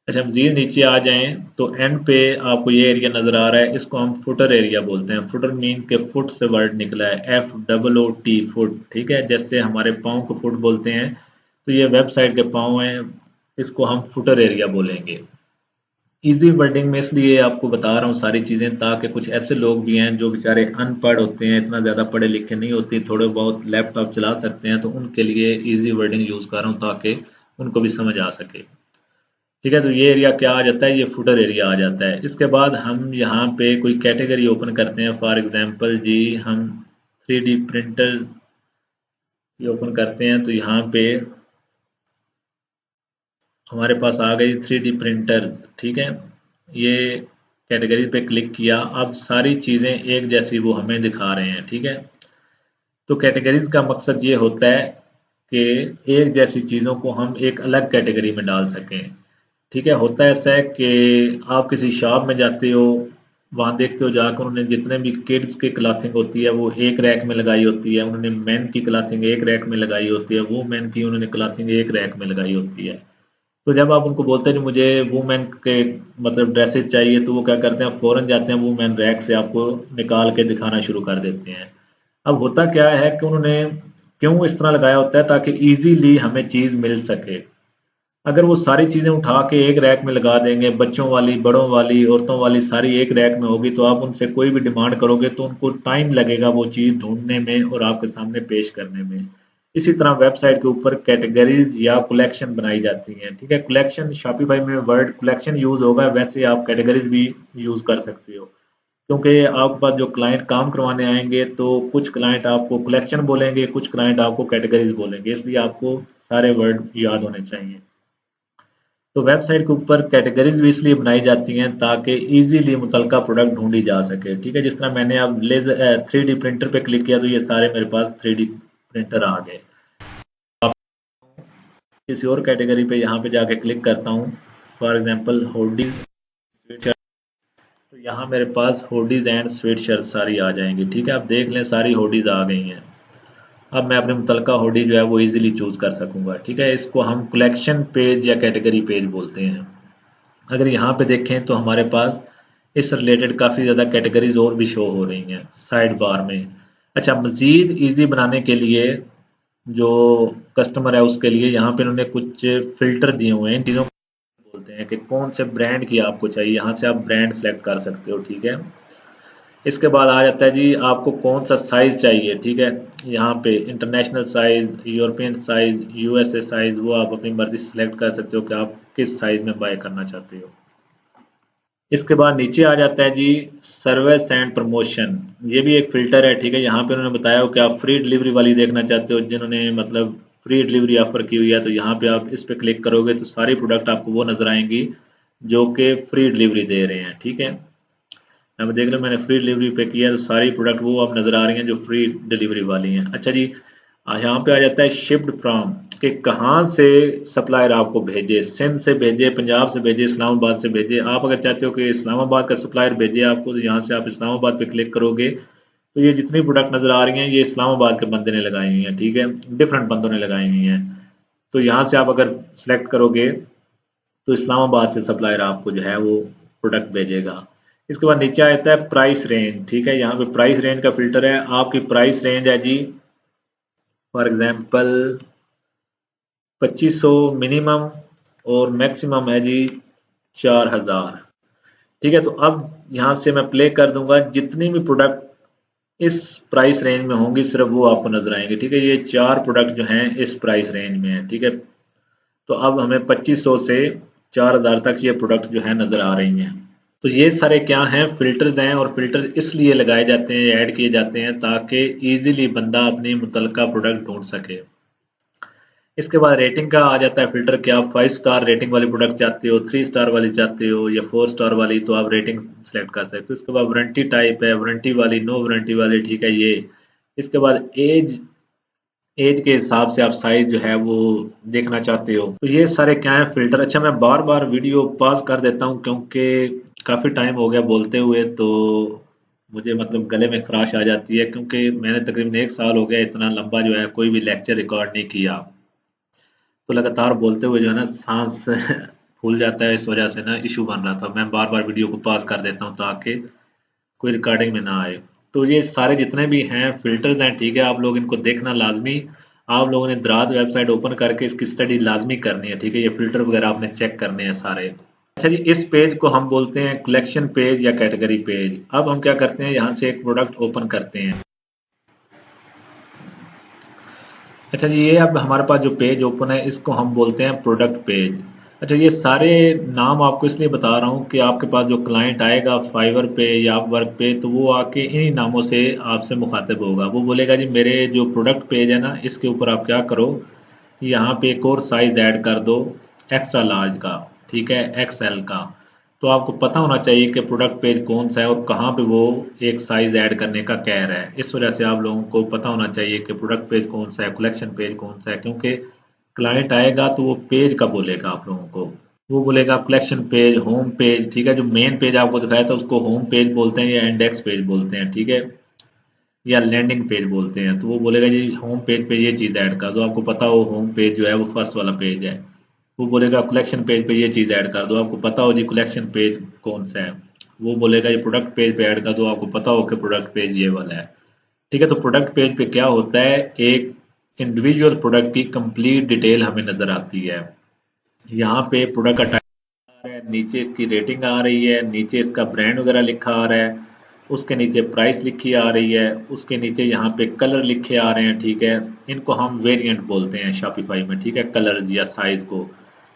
अच्छा, मज़ीद नीचे आ जाएँ तो एंड पे आपको ये एरिया नज़र आ रहा है, इसको हम फुटर एरिया बोलते हैं। फुटर मीन के फुट से वर्ड निकला है, FOOT फुट, ठीक है। जैसे हमारे पाँव को फुट बोलते हैं, तो ये वेबसाइट के पाँव हैं, इसको हम फुटर एरिया बोलेंगे। इजी वर्डिंग में इसलिए आपको बता रहा हूँ सारी चीज़ें, ताकि कुछ ऐसे लोग भी हैं जो बेचारे अनपढ़ होते हैं, इतना ज़्यादा पढ़े लिखे नहीं होते, थोड़े बहुत लैपटॉप चला सकते हैं, तो उनके लिए इजी वर्डिंग यूज़ कर रहा हूँ ताकि उनको भी समझ आ सके, ठीक है। तो ये एरिया क्या आ जाता है, ये फुटर एरिया आ जाता है। इसके बाद हम यहाँ पे कोई कैटेगरी ओपन करते हैं, फॉर एग्जांपल जी हम 3D प्रिंटर ये ओपन करते हैं, तो यहाँ पे हमारे पास आ गई 3D प्रिंटर्स, ठीक है। ये कैटेगरी पे क्लिक किया, अब सारी चीज़ें एक जैसी वो हमें दिखा रहे हैं, ठीक है। तो कैटेगरीज का मकसद ये होता है कि एक जैसी चीज़ों को हम एक अलग कैटेगरी में डाल सकें, ठीक है। होता ऐसा है कि आप किसी शॉप में जाते हो, वहाँ देखते हो जाकर उन्होंने जितने भी किड्स की क्लॉथिंग होती है वो एक रैक में लगाई होती है, उन्होंने मेन की क्लॉथिंग एक रैक में लगाई होती है, वो मेन की उन्होंने क्लॉथिंग एक रैक में लगाई होती है। तो जब आप उनको बोलते हैं कि मुझे वुमेन के मतलब ड्रेसेस चाहिए, तो वो क्या करते हैं, फ़ौरन जाते हैं वुमेन रैक से आपको निकाल के दिखाना शुरू कर देते हैं। अब होता क्या है कि उन्होंने क्यों इस तरह लगाया होता है, ताकि इजीली हमें चीज़ मिल सके। अगर वो सारी चीज़ें उठा के एक रैक में लगा देंगे, बच्चों वाली, बड़ों वाली, औरतों वाली सारी एक रैक में होगी, तो आप उनसे कोई भी डिमांड करोगे तो उनको टाइम लगेगा वो चीज़ ढूंढने में और आपके सामने पेश करने में। इसी तरह वेबसाइट के ऊपर कैटेगरीज या कलेक्शन बनाई जाती हैं, ठीक है। कलेक्शन शॉपिफाई में वर्ड कलेक्शन यूज होगा, वैसे आप कैटेगरीज भी यूज कर सकते हो, क्योंकि आपके पास जो क्लाइंट काम करवाने आएंगे तो कुछ क्लाइंट आपको कलेक्शन बोलेंगे, कुछ क्लाइंट आपको कैटेगरीज बोलेंगे, इसलिए आपको सारे वर्ड याद होने चाहिए। तो वेबसाइट के ऊपर कैटेगरीज भी इसलिए बनाई जाती हैं ताकि इजीली मुतलका प्रोडक्ट ढूंढी जा सके, ठीक है। जिस तरह मैंने अब लेजर 3D प्रिंटर पे क्लिक किया तो ये सारे मेरे पास 3D प्रिंटर आ गए। किसी और कैटेगरी पे यहाँ पे जाके क्लिक करता हूँ, for example hoodies sweat shirt, तो यहाँ मेरे पास हुडीज एंड स्वेट शर्ट सारी आ जाएंगी, ठीक है। आप देख लें सारी हुडीज आ गई हैं। अब मैं अपने मुतलका हुडी जो है वो इजीली चूज कर सकूंगा। ठीक है, इसको हम कलेक्शन पेज या कैटेगरी पेज बोलते हैं। अगर यहाँ पे देखें तो हमारे पास इस रिलेटेड काफ़ी ज़्यादा कैटेगरीज और भी शो हो रही हैं साइड बार में। अच्छा, मज़ीद इजी बनाने के लिए जो कस्टमर है उसके लिए यहाँ पे उन्होंने कुछ फिल्टर दिए हुए हैं। इन चीज़ों को बोलते हैं कि कौन से ब्रांड की आपको चाहिए, यहाँ से आप ब्रांड सेलेक्ट कर सकते हो। ठीक है, इसके बाद आ जाता है जी आपको कौन सा साइज़ चाहिए। ठीक है, यहाँ पे international size, European size, USA size, वो आप अपनी मर्जी से सेलेक्ट कर सकते हो कि आप किस साइज़ में बाय करना चाहते हो। इसके बाद नीचे आ जाता है जी सर्विस एंड प्रमोशन। ये भी एक फ़िल्टर है। ठीक है, यहाँ पे उन्होंने बताया हो कि आप फ्री डिलीवरी वाली देखना चाहते हो, जिन्होंने मतलब फ्री डिलीवरी ऑफर की हुई है, तो यहाँ पे आप इस पे क्लिक करोगे तो सारी प्रोडक्ट आपको वो नज़र आएंगी जो कि फ्री डिलीवरी दे रहे हैं। ठीक है, अब देख लो मैंने फ्री डिलीवरी पे किया तो सारी प्रोडक्ट वो अब नज़र आ रही हैं जो फ्री डिलीवरी वाली हैं। अच्छा जी, यहाँ पे आ जाता है शिप्ड फ्रॉम, कि कहाँ से सप्लायर आपको भेजे, सिंध से भेजे, पंजाब से भेजे, इस्लामाबाद से भेजे। आप अगर चाहते हो कि इस्लामाबाद का सप्लायर भेजे आपको, तो यहाँ से आप इस्लामाबाद पे क्लिक करोगे तो ये जितनी प्रोडक्ट नज़र आ रही हैं ये इस्लामाबाद के बंदे ने लगाई हुई हैं। ठीक है, डिफरेंट बंदों ने लगाई हुई हैं। तो यहाँ से आप अगर सेलेक्ट करोगे तो इस्लामाबाद से सप्लायर आपको जो है वो प्रोडक्ट भेजेगा। इसके बाद नीचे आता है प्राइस रेंज। ठीक है, यहाँ पे प्राइस रेंज का फिल्टर है। आपकी प्राइस रेंज है जी फॉर एग्जांपल 2500 मिनिमम और मैक्सिमम है जी 4000। ठीक है, तो अब यहाँ से मैं प्ले कर दूंगा, जितनी भी प्रोडक्ट इस प्राइस रेंज में होंगी सिर्फ वो आपको नजर आएंगे। ठीक है, ये 4 प्रोडक्ट जो हैं इस प्राइस रेंज में है। ठीक है, तो अब हमें 2500 से 4000 तक ये प्रोडक्ट जो है नजर आ रही हैं। तो ये सारे क्या हैं, फिल्टर्स हैं, और फिल्टर इसलिए लगाए जाते हैं, ऐड किए जाते हैं ताकि इजीली बंदा अपनी मुतलका प्रोडक्ट ढूंढ सके। इसके बाद रेटिंग का आ जाता है फिल्टर, कि आप 5 स्टार रेटिंग वाली प्रोडक्ट चाहते हो, 3 स्टार वाली चाहते हो या 4 स्टार वाली, तो आप रेटिंग सेलेक्ट कर सकते हो। इसके बाद वारंटी टाइप है, वारंटी वाली, नो वारंटी वाली। ठीक है ये। इसके बाद एज, एज के हिसाब से आप साइज जो है वो देखना चाहते हो। तो ये सारे क्या है फिल्टर। अच्छा, मैं बार बार वीडियो पॉज कर देता हूँ क्योंकि काफ़ी टाइम हो गया बोलते हुए, तो मुझे मतलब गले में खराश आ जाती है, क्योंकि मैंने तकरीबन 1 साल हो गया इतना लंबा जो है कोई भी लेक्चर रिकॉर्ड नहीं किया। तो लगातार बोलते हुए जो है ना सांस फूल जाता है, इस वजह से ना इशू बन रहा था। मैं बार बार वीडियो को पॉज कर देता हूँ ताकि कोई रिकॉर्डिंग में ना आए। तो ये सारे जितने भी हैं फिल्टर्स हैं, ठीक है, आप लोग इनको देखना लाजमी। आप लोगों ने दराज वेबसाइट ओपन करके इसकी स्टडी लाजमी करनी है। ठीक है, ये फिल्टर वगैरह आपने चेक करने हैं सारे। अच्छा जी, इस पेज को हम बोलते हैं कलेक्शन पेज या कैटेगरी पेज। अब हम क्या करते हैं, यहाँ से एक प्रोडक्ट ओपन करते हैं। अच्छा जी, ये अब हमारे पास जो पेज ओपन है इसको हम बोलते हैं प्रोडक्ट पेज। अच्छा, ये सारे नाम आपको इसलिए बता रहा हूँ कि आपके पास जो क्लाइंट आएगा फाइवर पे या वर्क पे, तो वो आके इन्हीं नामों से आपसे मुखातिब होगा। वो बोलेगा जी मेरे जो प्रोडक्ट पेज है ना, इसके ऊपर आप क्या करो, यहाँ पे एक और साइज ऐड कर दो एक्स्ट्रा लार्ज का। ठीक है, एक्सएल का। तो आपको पता होना चाहिए कि प्रोडक्ट पेज कौन सा है और कहाँ पे वो एक साइज ऐड करने का कह रहा है। इस वजह से आप लोगों को पता होना चाहिए कि प्रोडक्ट पेज कौन सा है, कलेक्शन पेज कौन सा है, क्योंकि क्लाइंट आएगा तो वो पेज का बोलेगा आप लोगों को। वो बोलेगा कलेक्शन पेज, होम पेज। ठीक है, जो मेन पेज आपको दिखाया था उसको होम पेज बोलते हैं या इंडेक्स पेज बोलते हैं। ठीक है, या लैंडिंग पेज बोलते हैं। तो वो बोलेगा जी होम पेज पे ये चीज़ ऐड कर दो, आपको पता हो होम पेज जो है वो फर्स्ट वाला पेज है। वो बोलेगा कलेक्शन पेज पे ये चीज़ ऐड कर दो, आपको पता हो जी कलेक्शन पेज कौन सा है। वो बोलेगा ये प्रोडक्ट पेज पे ऐड कर दो, आपको पता हो कि प्रोडक्ट पेज ये वाला है। ठीक है, तो प्रोडक्ट पेज पे क्या होता है, एक इंडिविजुअल प्रोडक्ट की कंप्लीट डिटेल हमें नज़र आती है। यहाँ पे प्रोडक्ट का टाइप आ रहा है, नीचे इसकी रेटिंग आ रही है, नीचे इसका ब्रांड वगैरह लिखा आ रहा है, उसके नीचे प्राइस लिखी आ रही है, उसके नीचे यहाँ पे कलर लिखे आ रहे हैं। ठीक है, इनको हम वेरिएंट बोलते हैं शॉपिफाई में। ठीक है, कलर्स या साइज को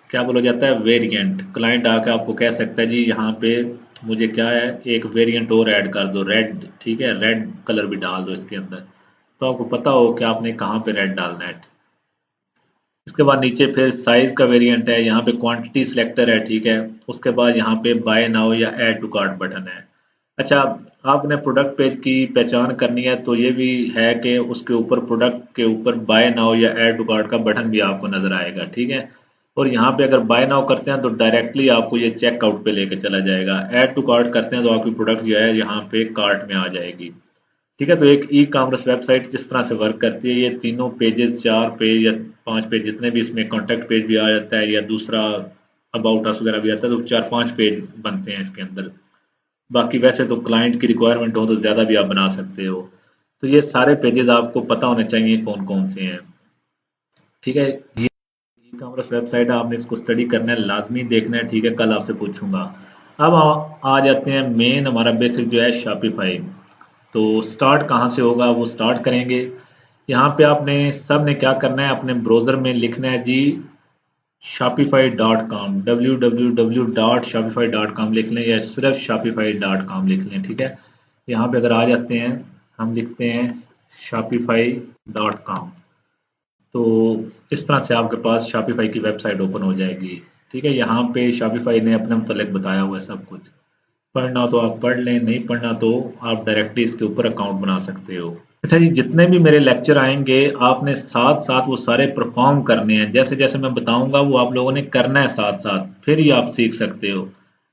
क्या बोला जाता है, वेरिएंट। क्लाइंट आके आपको कह सकता है जी यहाँ पे मुझे क्या है, एक वेरिएंट और ऐड कर दो, रेड। ठीक है, रेड कलर भी डाल दो इसके अंदर, तो आपको पता हो कि आपने कहाँ पे रेड डालना है। इसके बाद नीचे फिर साइज का वेरिएंट है, यहाँ पे क्वांटिटी सिलेक्टर है। ठीक है, उसके बाद यहाँ पे बाय नाउ या ऐड टू कार्ट बटन है। अच्छा, आपने प्रोडक्ट पेज की पहचान करनी है तो ये भी है कि उसके ऊपर प्रोडक्ट के ऊपर बाय नाउ या ऐड टू कार्ट का बटन भी आपको नजर आएगा। ठीक है, और यहाँ पे अगर बाय नाउ करते हैं तो डायरेक्टली आपको ये चेकआउट पे लेके चला जाएगा। ऐड टू कार्ट करते हैं तो आपकी प्रोडक्ट जो है यहाँ पे कार्ट में आ जाएगी। ठीक है। तो एक ई कॉमर्स वेबसाइट इस तरह से वर्क करती है। ये तीनों पेजेस, 4 पेज या 5 पेज जितने भी, इसमें कॉन्टैक्ट पेज भी आ जाता है या दूसरा अबाउट अस वगैरह भी आता है, तो 4-5 पेज बनते हैं इसके अंदर। बाकी वैसे तो क्लाइंट की रिक्वायरमेंट हो तो ज़्यादा भी आप बना सकते हो। तो ये सारे पेजेस आपको पता होने चाहिए कौन कौन से हैं। ठीक है। ये ई कॉमर्स वेबसाइट है, आपने इसको स्टडी करना है, लाजमी देखना है। ठीक है, कल आपसे पूछूंगा। अब आ जाते हैं मेन, हमारा बेसिक जो है शॉपिफाई। तो स्टार्ट कहाँ से होगा, वो स्टार्ट करेंगे। यहाँ पे आपने सब ने क्या करना है, अपने ब्राउज़र में लिखना है जी shopify.com, www.shopify.com लिख लें या सिर्फ shopify.com लिख लें। ठीक है। यहाँ पे अगर आ जाते हैं, हम लिखते हैं shopify.com, तो इस तरह से आपके पास शॉपिफाई की वेबसाइट ओपन हो जाएगी। ठीक है। यहाँ पे शॉपिफाई ने अपने मुतल्लिक बताया हुआ है सब कुछ। पढ़ना हो तो आप पढ़ लें, नहीं पढ़ना तो आप डायरेक्टली इसके ऊपर अकाउंट बना सकते हो। अच्छा जी, जितने भी मेरे लेक्चर आएंगे आपने साथ साथ वो सारे परफॉर्म करने हैं। जैसे जैसे मैं बताऊंगा वो आप लोगों ने करना है साथ साथ, फिर ही आप सीख सकते हो।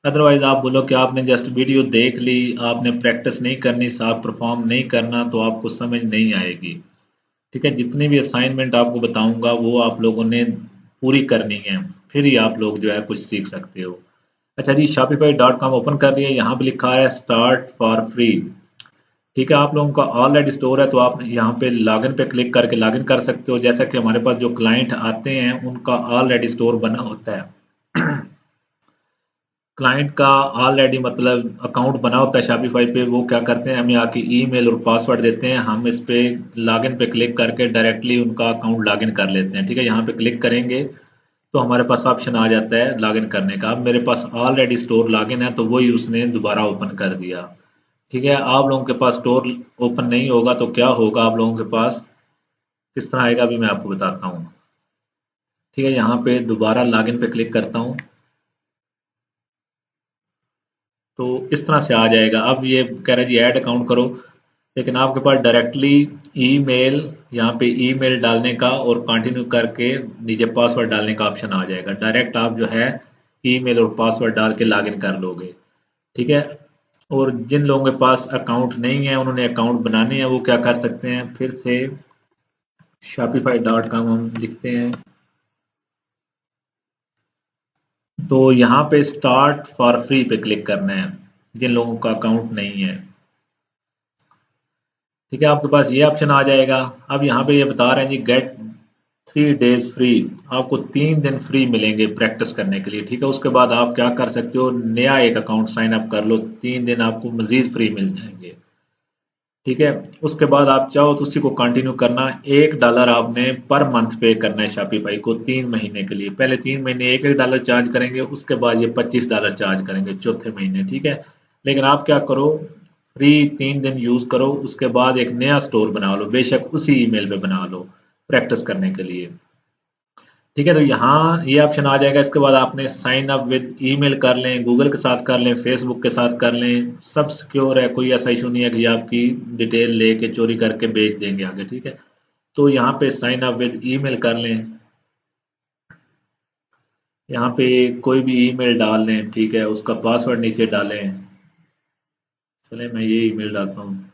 अदरवाइज आप बोलो कि आपने जस्ट वीडियो देख ली, आपने प्रैक्टिस नहीं करनी, साथ परफॉर्म नहीं करना, तो आपको समझ नहीं आएगी। ठीक है। जितनी भी असाइनमेंट आपको बताऊंगा वो आप लोगों ने पूरी करनी है, फिर ही आप लोग जो है कुछ सीख सकते हो। अच्छा जी, shopify.com ओपन कर लिए, यहाँ पे लिखा है स्टार्ट फॉर फ्री। ठीक है। आप लोगों का ऑलरेडी स्टोर है तो आप यहाँ पे लॉगिन पे क्लिक करके लॉगिन कर सकते हो। जैसा कि हमारे पास जो क्लाइंट आते हैं उनका ऑलरेडी स्टोर बना होता है। क्लाइंट का ऑलरेडी मतलब अकाउंट बना होता है शॉपिफाई पे। वो क्या करते हैं, हमें आके ईमेल और पासवर्ड देते हैं, हम इस पे लॉगिन पे क्लिक करके डायरेक्टली उनका अकाउंट लॉगिन कर लेते हैं। ठीक है। यहाँ पे क्लिक करेंगे तो हमारे पास ऑप्शन आ जाता है लॉगिन करने का। अब मेरे पास ऑलरेडी स्टोर लॉगिन है तो वही उसने दोबारा ओपन कर दिया। ठीक है। आप लोगों के पास स्टोर ओपन नहीं होगा तो क्या होगा आप लोगों के पास, किस तरह आएगा अभी मैं आपको बताता हूँ। ठीक है। यहाँ पे दोबारा लॉगिन पे क्लिक करता हूँ तो इस तरह से आ जाएगा। अब ये कह रहा है जी ऐड अकाउंट करो, लेकिन आपके पास डायरेक्टली ईमेल, यहाँ पे ईमेल डालने का और कंटिन्यू करके नीचे पासवर्ड डालने का ऑप्शन आ जाएगा। डायरेक्ट आप जो है ईमेल और पासवर्ड डाल के लॉगिन कर लोगे। ठीक है। और जिन लोगों के पास अकाउंट नहीं है, उन्होंने अकाउंट बनाने हैं, वो क्या कर सकते हैं, फिर से shopify.com हम लिखते हैं तो यहाँ पे स्टार्ट फॉर फ्री पे क्लिक करना है जिन लोगों का अकाउंट नहीं है। ठीक है। आपके पास ये ऑप्शन आ जाएगा। अब यहाँ पे ये बता रहे हैं जी गेट 3 डेज फ्री, आपको 3 दिन फ्री मिलेंगे प्रैक्टिस करने के लिए। ठीक है। उसके बाद आप क्या कर सकते हो, नया एक अकाउंट साइन अप कर लो, 3 दिन आपको मजीद फ्री मिल जाएंगे। ठीक है। उसके बाद आप चाहो तो उसी को कंटिन्यू करना। $1 आपने पर मंथ पे करना है शॉपिफाई को 3 महीने के लिए। पहले 3 महीने $1 चार्ज करेंगे, उसके बाद ये $25 चार्ज करेंगे चौथे महीने। ठीक है। लेकिन आप क्या करो, फ्री 3 दिन यूज करो, उसके बाद एक नया स्टोर बना लो, बेशक उसी ईमेल पे बना लो प्रैक्टिस करने के लिए। ठीक है। तो यहाँ ये ऑप्शन आ जाएगा। इसके बाद आपने साइन अप विद ईमेल कर लें, गूगल के साथ कर लें, फेसबुक के साथ कर लें, सब सिक्योर है, कोई ऐसा इशू नहीं है कि आपकी डिटेल लेके चोरी करके बेच देंगे आगे। ठीक है। तो यहाँ पे साइन अप विद ईमेल कर लें, यहाँ पे कोई भी ईमेल डाल लें। ठीक है। उसका पासवर्ड नीचे डालें। चले मैं ये ईमेल डालता हूँ,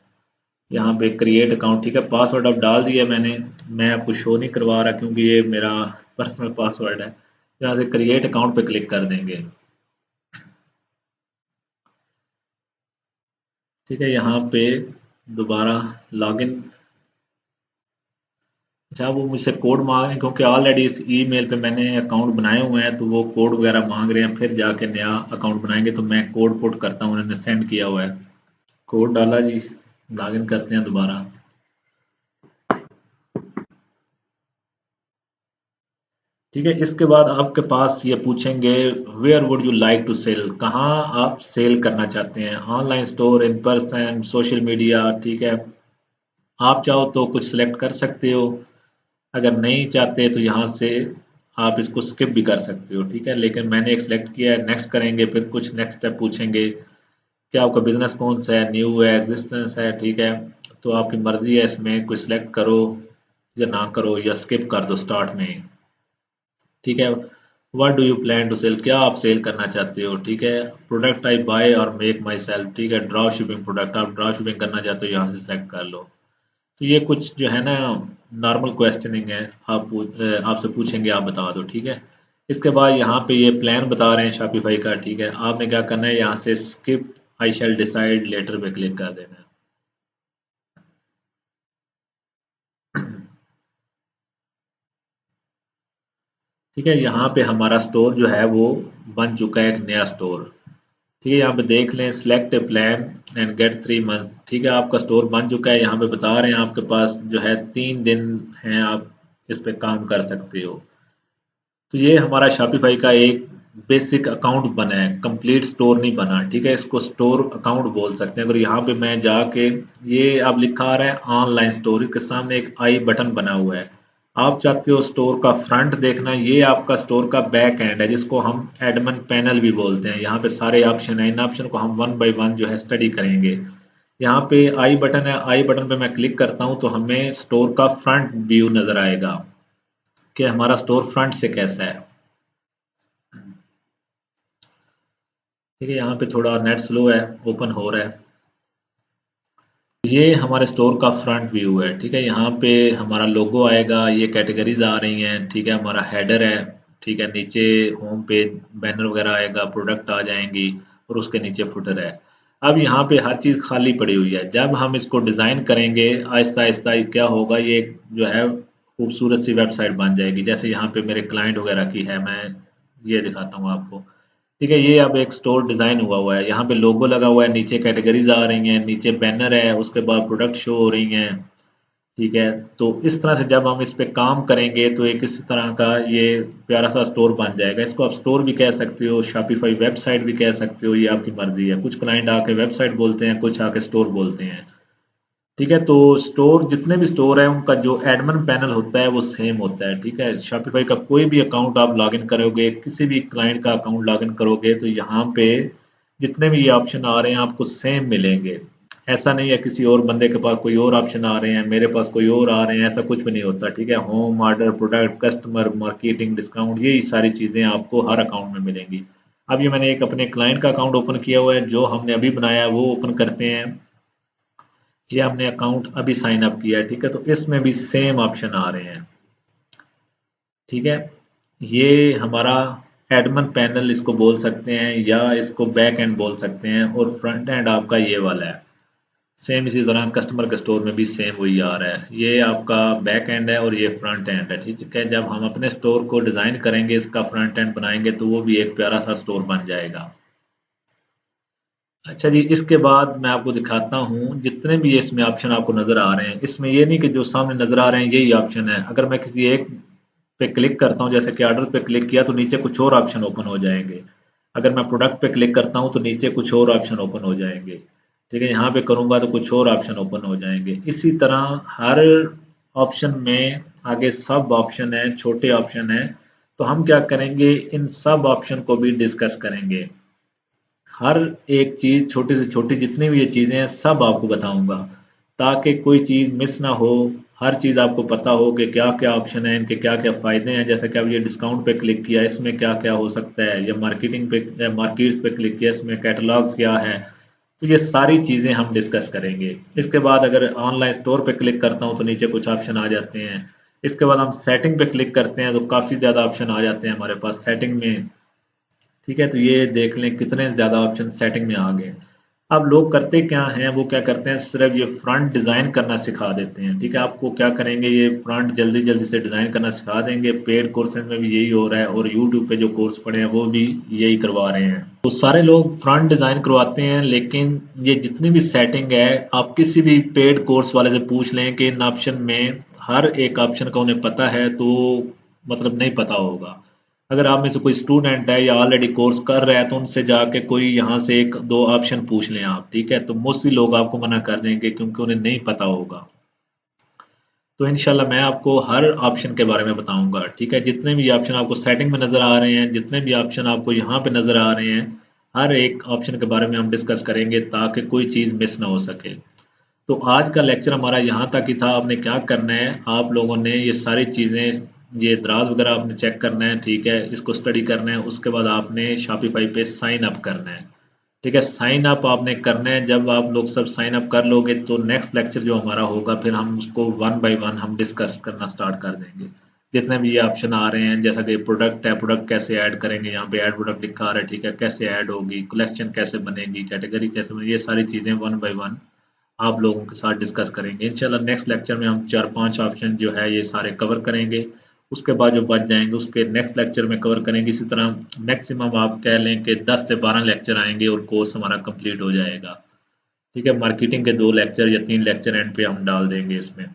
यहाँ पे क्रिएट अकाउंट। ठीक है। पासवर्ड अब डाल दिया मैंने, मैं आपको शो नहीं करवा रहा क्योंकि ये मेरा पर्सनल पासवर्ड है। यहाँ से क्रिएट अकाउंट पे क्लिक कर देंगे। ठीक है। यहाँ पे दोबारा लॉगिन। अच्छा, वो मुझसे कोड मांग रहे हैं क्योंकि ऑलरेडी इस ईमेल पे मैंने अकाउंट बनाए हुए हैं, तो वो कोड वगैरह मांग रहे हैं, फिर जाके नया अकाउंट बनाएंगे। तो मैं कोड पुट करता हूँ, उन्होंने सेंड किया हुआ है। कोड डाला जी, लॉगिन करते हैं दोबारा। ठीक है। इसके बाद आपके पास ये पूछेंगे where would you like to sell, कहाँ आप सेल करना चाहते हैं, online store, in person, social media. ठीक है। आप चाहो तो कुछ सिलेक्ट कर सकते हो, अगर नहीं चाहते तो यहाँ से आप इसको स्किप भी कर सकते हो। ठीक है। लेकिन मैंने एक सिलेक्ट किया है, नेक्स्ट करेंगे, फिर कुछ नेक्स्ट स्टेप पूछेंगे कि आपका बिजनेस कौन सा है, न्यू है, एग्जिस्टेंस है। ठीक है। तो आपकी मर्जी है, इसमें कोई सिलेक्ट करो या ना करो या स्किप कर दो स्टार्ट में। ठीक है। What do you plan to sell, क्या आप सेल करना चाहते हो, ठीक है। प्रोडक्ट आई बाय और मेक माई सेल्फ, ठीक है। ड्रॉप शिपिंग प्रोडक्ट, आप ड्रॉप शिपिंग करना चाहते हो, यहाँ से सेलेक्ट कर लो। तो ये कुछ जो है ना नॉर्मल क्वेश्चनिंग है, आपसे पूछेंगे, आप बता दो, ठीक है। इसके बाद यहाँ पे ये प्लान बता रहे हैं शॉपिफाई का, ठीक है। आपने क्या करना है, यहाँ से skip I shall decide later पे क्लिक कर देना है। ठीक है, यहाँ पे हमारा स्टोर जो है वो बन चुका है, एक नया स्टोर। ठीक है, यहाँ पे देख लें, select a plan and get 3 month, ठीक है। आपका स्टोर बन चुका है, यहाँ पे बता रहे हैं आपके पास जो है 3 दिन हैं, आप इस पे काम कर सकते हो। तो ये हमारा शॉपिफाई का एक बेसिक अकाउंट बना है, कंप्लीट स्टोर नहीं बना, ठीक है। इसको स्टोर अकाउंट बोल सकते हैं। अगर यहाँ पे मैं जाके, ये अब लिखा आ रहा है ऑनलाइन स्टोर, के सामने एक आई बटन बना हुआ है। आप चाहते हो स्टोर का फ्रंट देखना, ये आपका स्टोर का बैक एंड है, जिसको हम एडमिन पैनल भी बोलते हैं। यहाँ पे सारे ऑप्शन है, इन ऑप्शन को हम वन बाय वन जो है स्टडी करेंगे। यहाँ पे आई बटन है, आई बटन पे मैं क्लिक करता हूँ तो हमें स्टोर का फ्रंट व्यू नजर आएगा कि हमारा स्टोर फ्रंट से कैसा है। ठीक है, यहाँ पे थोड़ा नेट स्लो है, ओपन हो रहा है। ये हमारे स्टोर का फ्रंट व्यू है, ठीक है। यहाँ पे हमारा लोगो आएगा, ये कैटेगरीज आ रही हैं, ठीक है। हमारा हेडर है, ठीक है। नीचे होम पेज बैनर वगैरह आएगा, प्रोडक्ट आ जाएंगी और उसके नीचे फुटर है। अब यहाँ पे हर चीज़ खाली पड़ी हुई है। जब हम इसको डिज़ाइन करेंगे आहिस्ता आहिस्ता क्या होगा, ये जो है खूबसूरत सी वेबसाइट बन जाएगी। जैसे यहाँ पे मेरे क्लाइंट वगैरह की है, मैं ये दिखाता हूँ आपको। ठीक है, ये अब एक स्टोर डिज़ाइन हुआ हुआ है, यहाँ पे लोगो लगा हुआ है, नीचे कैटेगरीज आ रही हैं, नीचे बैनर है, उसके बाद प्रोडक्ट शो हो रही हैं। ठीक है, तो इस तरह से जब हम इस पे काम करेंगे तो एक इस तरह का ये प्यारा सा स्टोर बन जाएगा। इसको आप स्टोर भी कह सकते हो, शॉपिफाई वेबसाइट भी कह सकते हो, ये आपकी मर्जी है। कुछ क्लाइंट आके वेबसाइट बोलते हैं, कुछ आके स्टोर बोलते हैं। ठीक है, तो स्टोर, जितने भी स्टोर है उनका जो एडमिन पैनल होता है वो सेम होता है। ठीक है, शॉपिफाई का कोई भी अकाउंट आप लॉगिन करोगे, किसी भी क्लाइंट का अकाउंट लॉगिन करोगे तो यहाँ पे जितने भी ये ऑप्शन आ रहे हैं आपको सेम मिलेंगे। ऐसा नहीं है किसी और बंदे के पास कोई और ऑप्शन आ रहे हैं, मेरे पास कोई और आ रहे हैं, ऐसा कुछ भी नहीं होता। ठीक है, home, order, product, customer, marketing, discount, यही सारी चीज़ें आपको हर अकाउंट में मिलेंगी। अब ये मैंने एक अपने क्लाइंट का अकाउंट ओपन किया हुआ है, जो हमने अभी बनाया है वो ओपन करते हैं। ये हमने अकाउंट अभी साइन अप किया है, ठीक है। तो इसमें भी सेम ऑप्शन आ रहे हैं, ठीक है। ये हमारा एडमिन पैनल इसको बोल सकते हैं, या इसको बैक एंड बोल सकते हैं, और फ्रंट एंड आपका ये वाला है। सेम इसी तरह कस्टमर के स्टोर में भी सेम वही आ रहा है, ये आपका बैक एंड है और ये फ्रंट एंड है, ठीक है। जब हम अपने स्टोर को डिज़ाइन करेंगे, इसका फ्रंट एंड बनाएंगे तो वो भी एक प्यारा सा स्टोर बन जाएगा। अच्छा जी, इसके बाद मैं आपको दिखाता हूँ जितने भी ये इसमें ऑप्शन आपको नज़र आ रहे हैं। इसमें ये नहीं कि जो सामने नज़र आ रहे हैं यही ऑप्शन है। अगर मैं किसी एक पे क्लिक करता हूँ, जैसे कि ऑर्डर पे क्लिक किया तो नीचे कुछ और ऑप्शन ओपन हो जाएंगे। अगर मैं प्रोडक्ट पे क्लिक करता हूँ तो नीचे कुछ और ऑप्शन ओपन हो जाएंगे। ठीक है, यहाँ पे करूँगा तो कुछ और ऑप्शन ओपन हो जाएंगे। इसी तरह हर ऑप्शन में आगे सब ऑप्शन है, छोटे ऑप्शन है। तो हम क्या करेंगे, इन सब ऑप्शन को भी डिस्कस करेंगे। हर एक चीज़, छोटी से छोटी जितनी भी ये चीज़ें हैं सब आपको बताऊंगा, ताकि कोई चीज़ मिस ना हो। हर चीज़ आपको पता हो कि क्या क्या ऑप्शन है, इनके क्या क्या फ़ायदे हैं। जैसे कि अब ये डिस्काउंट पे क्लिक किया, इसमें क्या क्या हो सकता है, या मार्केटिंग पे, मार्केट्स पे क्लिक किया, इसमें कैटलॉग्स क्या है। तो ये सारी चीज़ें हम डिस्कस करेंगे। इसके बाद अगर ऑनलाइन स्टोर पे क्लिक करता हूँ तो नीचे कुछ ऑप्शन आ जाते हैं। इसके बाद हम सेटिंग पे क्लिक करते हैं तो काफ़ी ज़्यादा ऑप्शन आ जाते हैं हमारे पास सेटिंग में। ठीक है, तो ये देख लें कितने ज़्यादा ऑप्शन सेटिंग में आ गए। अब लोग करते क्या हैं, वो क्या करते हैं, सिर्फ ये फ्रंट डिज़ाइन करना सिखा देते हैं। ठीक है, आपको क्या करेंगे, ये फ्रंट जल्दी जल्दी से डिज़ाइन करना सिखा देंगे। पेड कोर्सेज में भी यही हो रहा है, और यूट्यूब पे जो कोर्स पढ़े हैं वो भी यही करवा रहे हैं। तो सारे लोग फ्रंट डिज़ाइन करवाते हैं, लेकिन ये जितनी भी सेटिंग है आप किसी भी पेड कोर्स वाले से पूछ लें कि इन ऑप्शन में हर एक ऑप्शन का उन्हें पता है तो मतलब नहीं पता होगा। अगर आप में से कोई स्टूडेंट है या ऑलरेडी कोर्स कर रहा है तो उनसे जाके कोई यहाँ से एक दो ऑप्शन पूछ लें आप, ठीक है। तो मोस्टली लोग आपको मना कर देंगे क्योंकि उन्हें नहीं पता होगा। तो इंशाल्लाह मैं आपको हर ऑप्शन के बारे में बताऊंगा, ठीक है। जितने भी ऑप्शन आपको सेटिंग में नज़र आ रहे हैं, जितने भी ऑप्शन आपको यहाँ पे नज़र आ रहे हैं, हर एक ऑप्शन के बारे में हम डिस्कस करेंगे ताकि कोई चीज़ मिस ना हो सके। तो आज का लेक्चर हमारा यहाँ तक ही था। आपने क्या करना है, आप लोगों ने ये सारी चीज़ें ये दराज वगैरह आपने चेक करना है, ठीक है, इसको स्टडी करना है। उसके बाद आपने शॉपिफाई पे साइन अप करना है, ठीक है। साइन अप आपने करना है। जब आप लोग सब साइन अप कर लोगे तो नेक्स्ट लेक्चर जो हमारा होगा फिर हम उसको वन बाय वन हम डिस्कस करना स्टार्ट कर देंगे। जितने भी ये ऑप्शन आ रहे हैं, जैसा कि प्रोडक्ट है, प्रोडक्ट कैसे ऐड करेंगे, यहाँ पे ऐड प्रोडक्ट लिखा आ रहा है, ठीक है, कैसे ऐड होगी, कलेक्शन कैसे बनेगी, कैटेगरी कैसे बनेगी, ये सारी चीज़ें वन बाय वन आप लोगों के साथ डिस्कस करेंगे। इंशाल्लाह नेक्स्ट लेक्चर में हम 4-5 ऑप्शन जो है ये सारे कवर करेंगे। उसके बाद जो बच जाएंगे उसके नेक्स्ट लेक्चर में कवर करेंगे। इसी तरह मैक्सिमम आप कह लें कि 10 से 12 लेक्चर आएंगे और कोर्स हमारा कंप्लीट हो जाएगा, ठीक है। मार्केटिंग के 2 लेक्चर या 3 लेक्चर एंड पे हम डाल देंगे इसमें।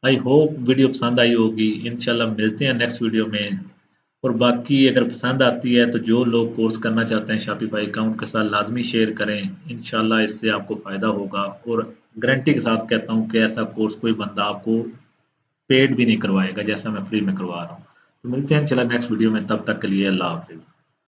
आई होप वीडियो पसंद आई होगी। इंशाल्लाह मिलते हैं नेक्स्ट वीडियो में। और बाकी अगर पसंद आती है तो जो लोग कोर्स करना चाहते हैं शॉपिफाई का उनके साथ लाजमी शेयर करें। इंशाल्लाह इससे आपको फ़ायदा होगा और गारंटी के साथ कहता हूँ कि ऐसा कोर्स कोई बंदा आपको पेड भी नहीं करवाएगा जैसा मैं फ्री में करवा रहा हूँ। तो मिलते हैं चला नेक्स्ट वीडियो में, तब तक के लिए अल्लाह हाफिज़।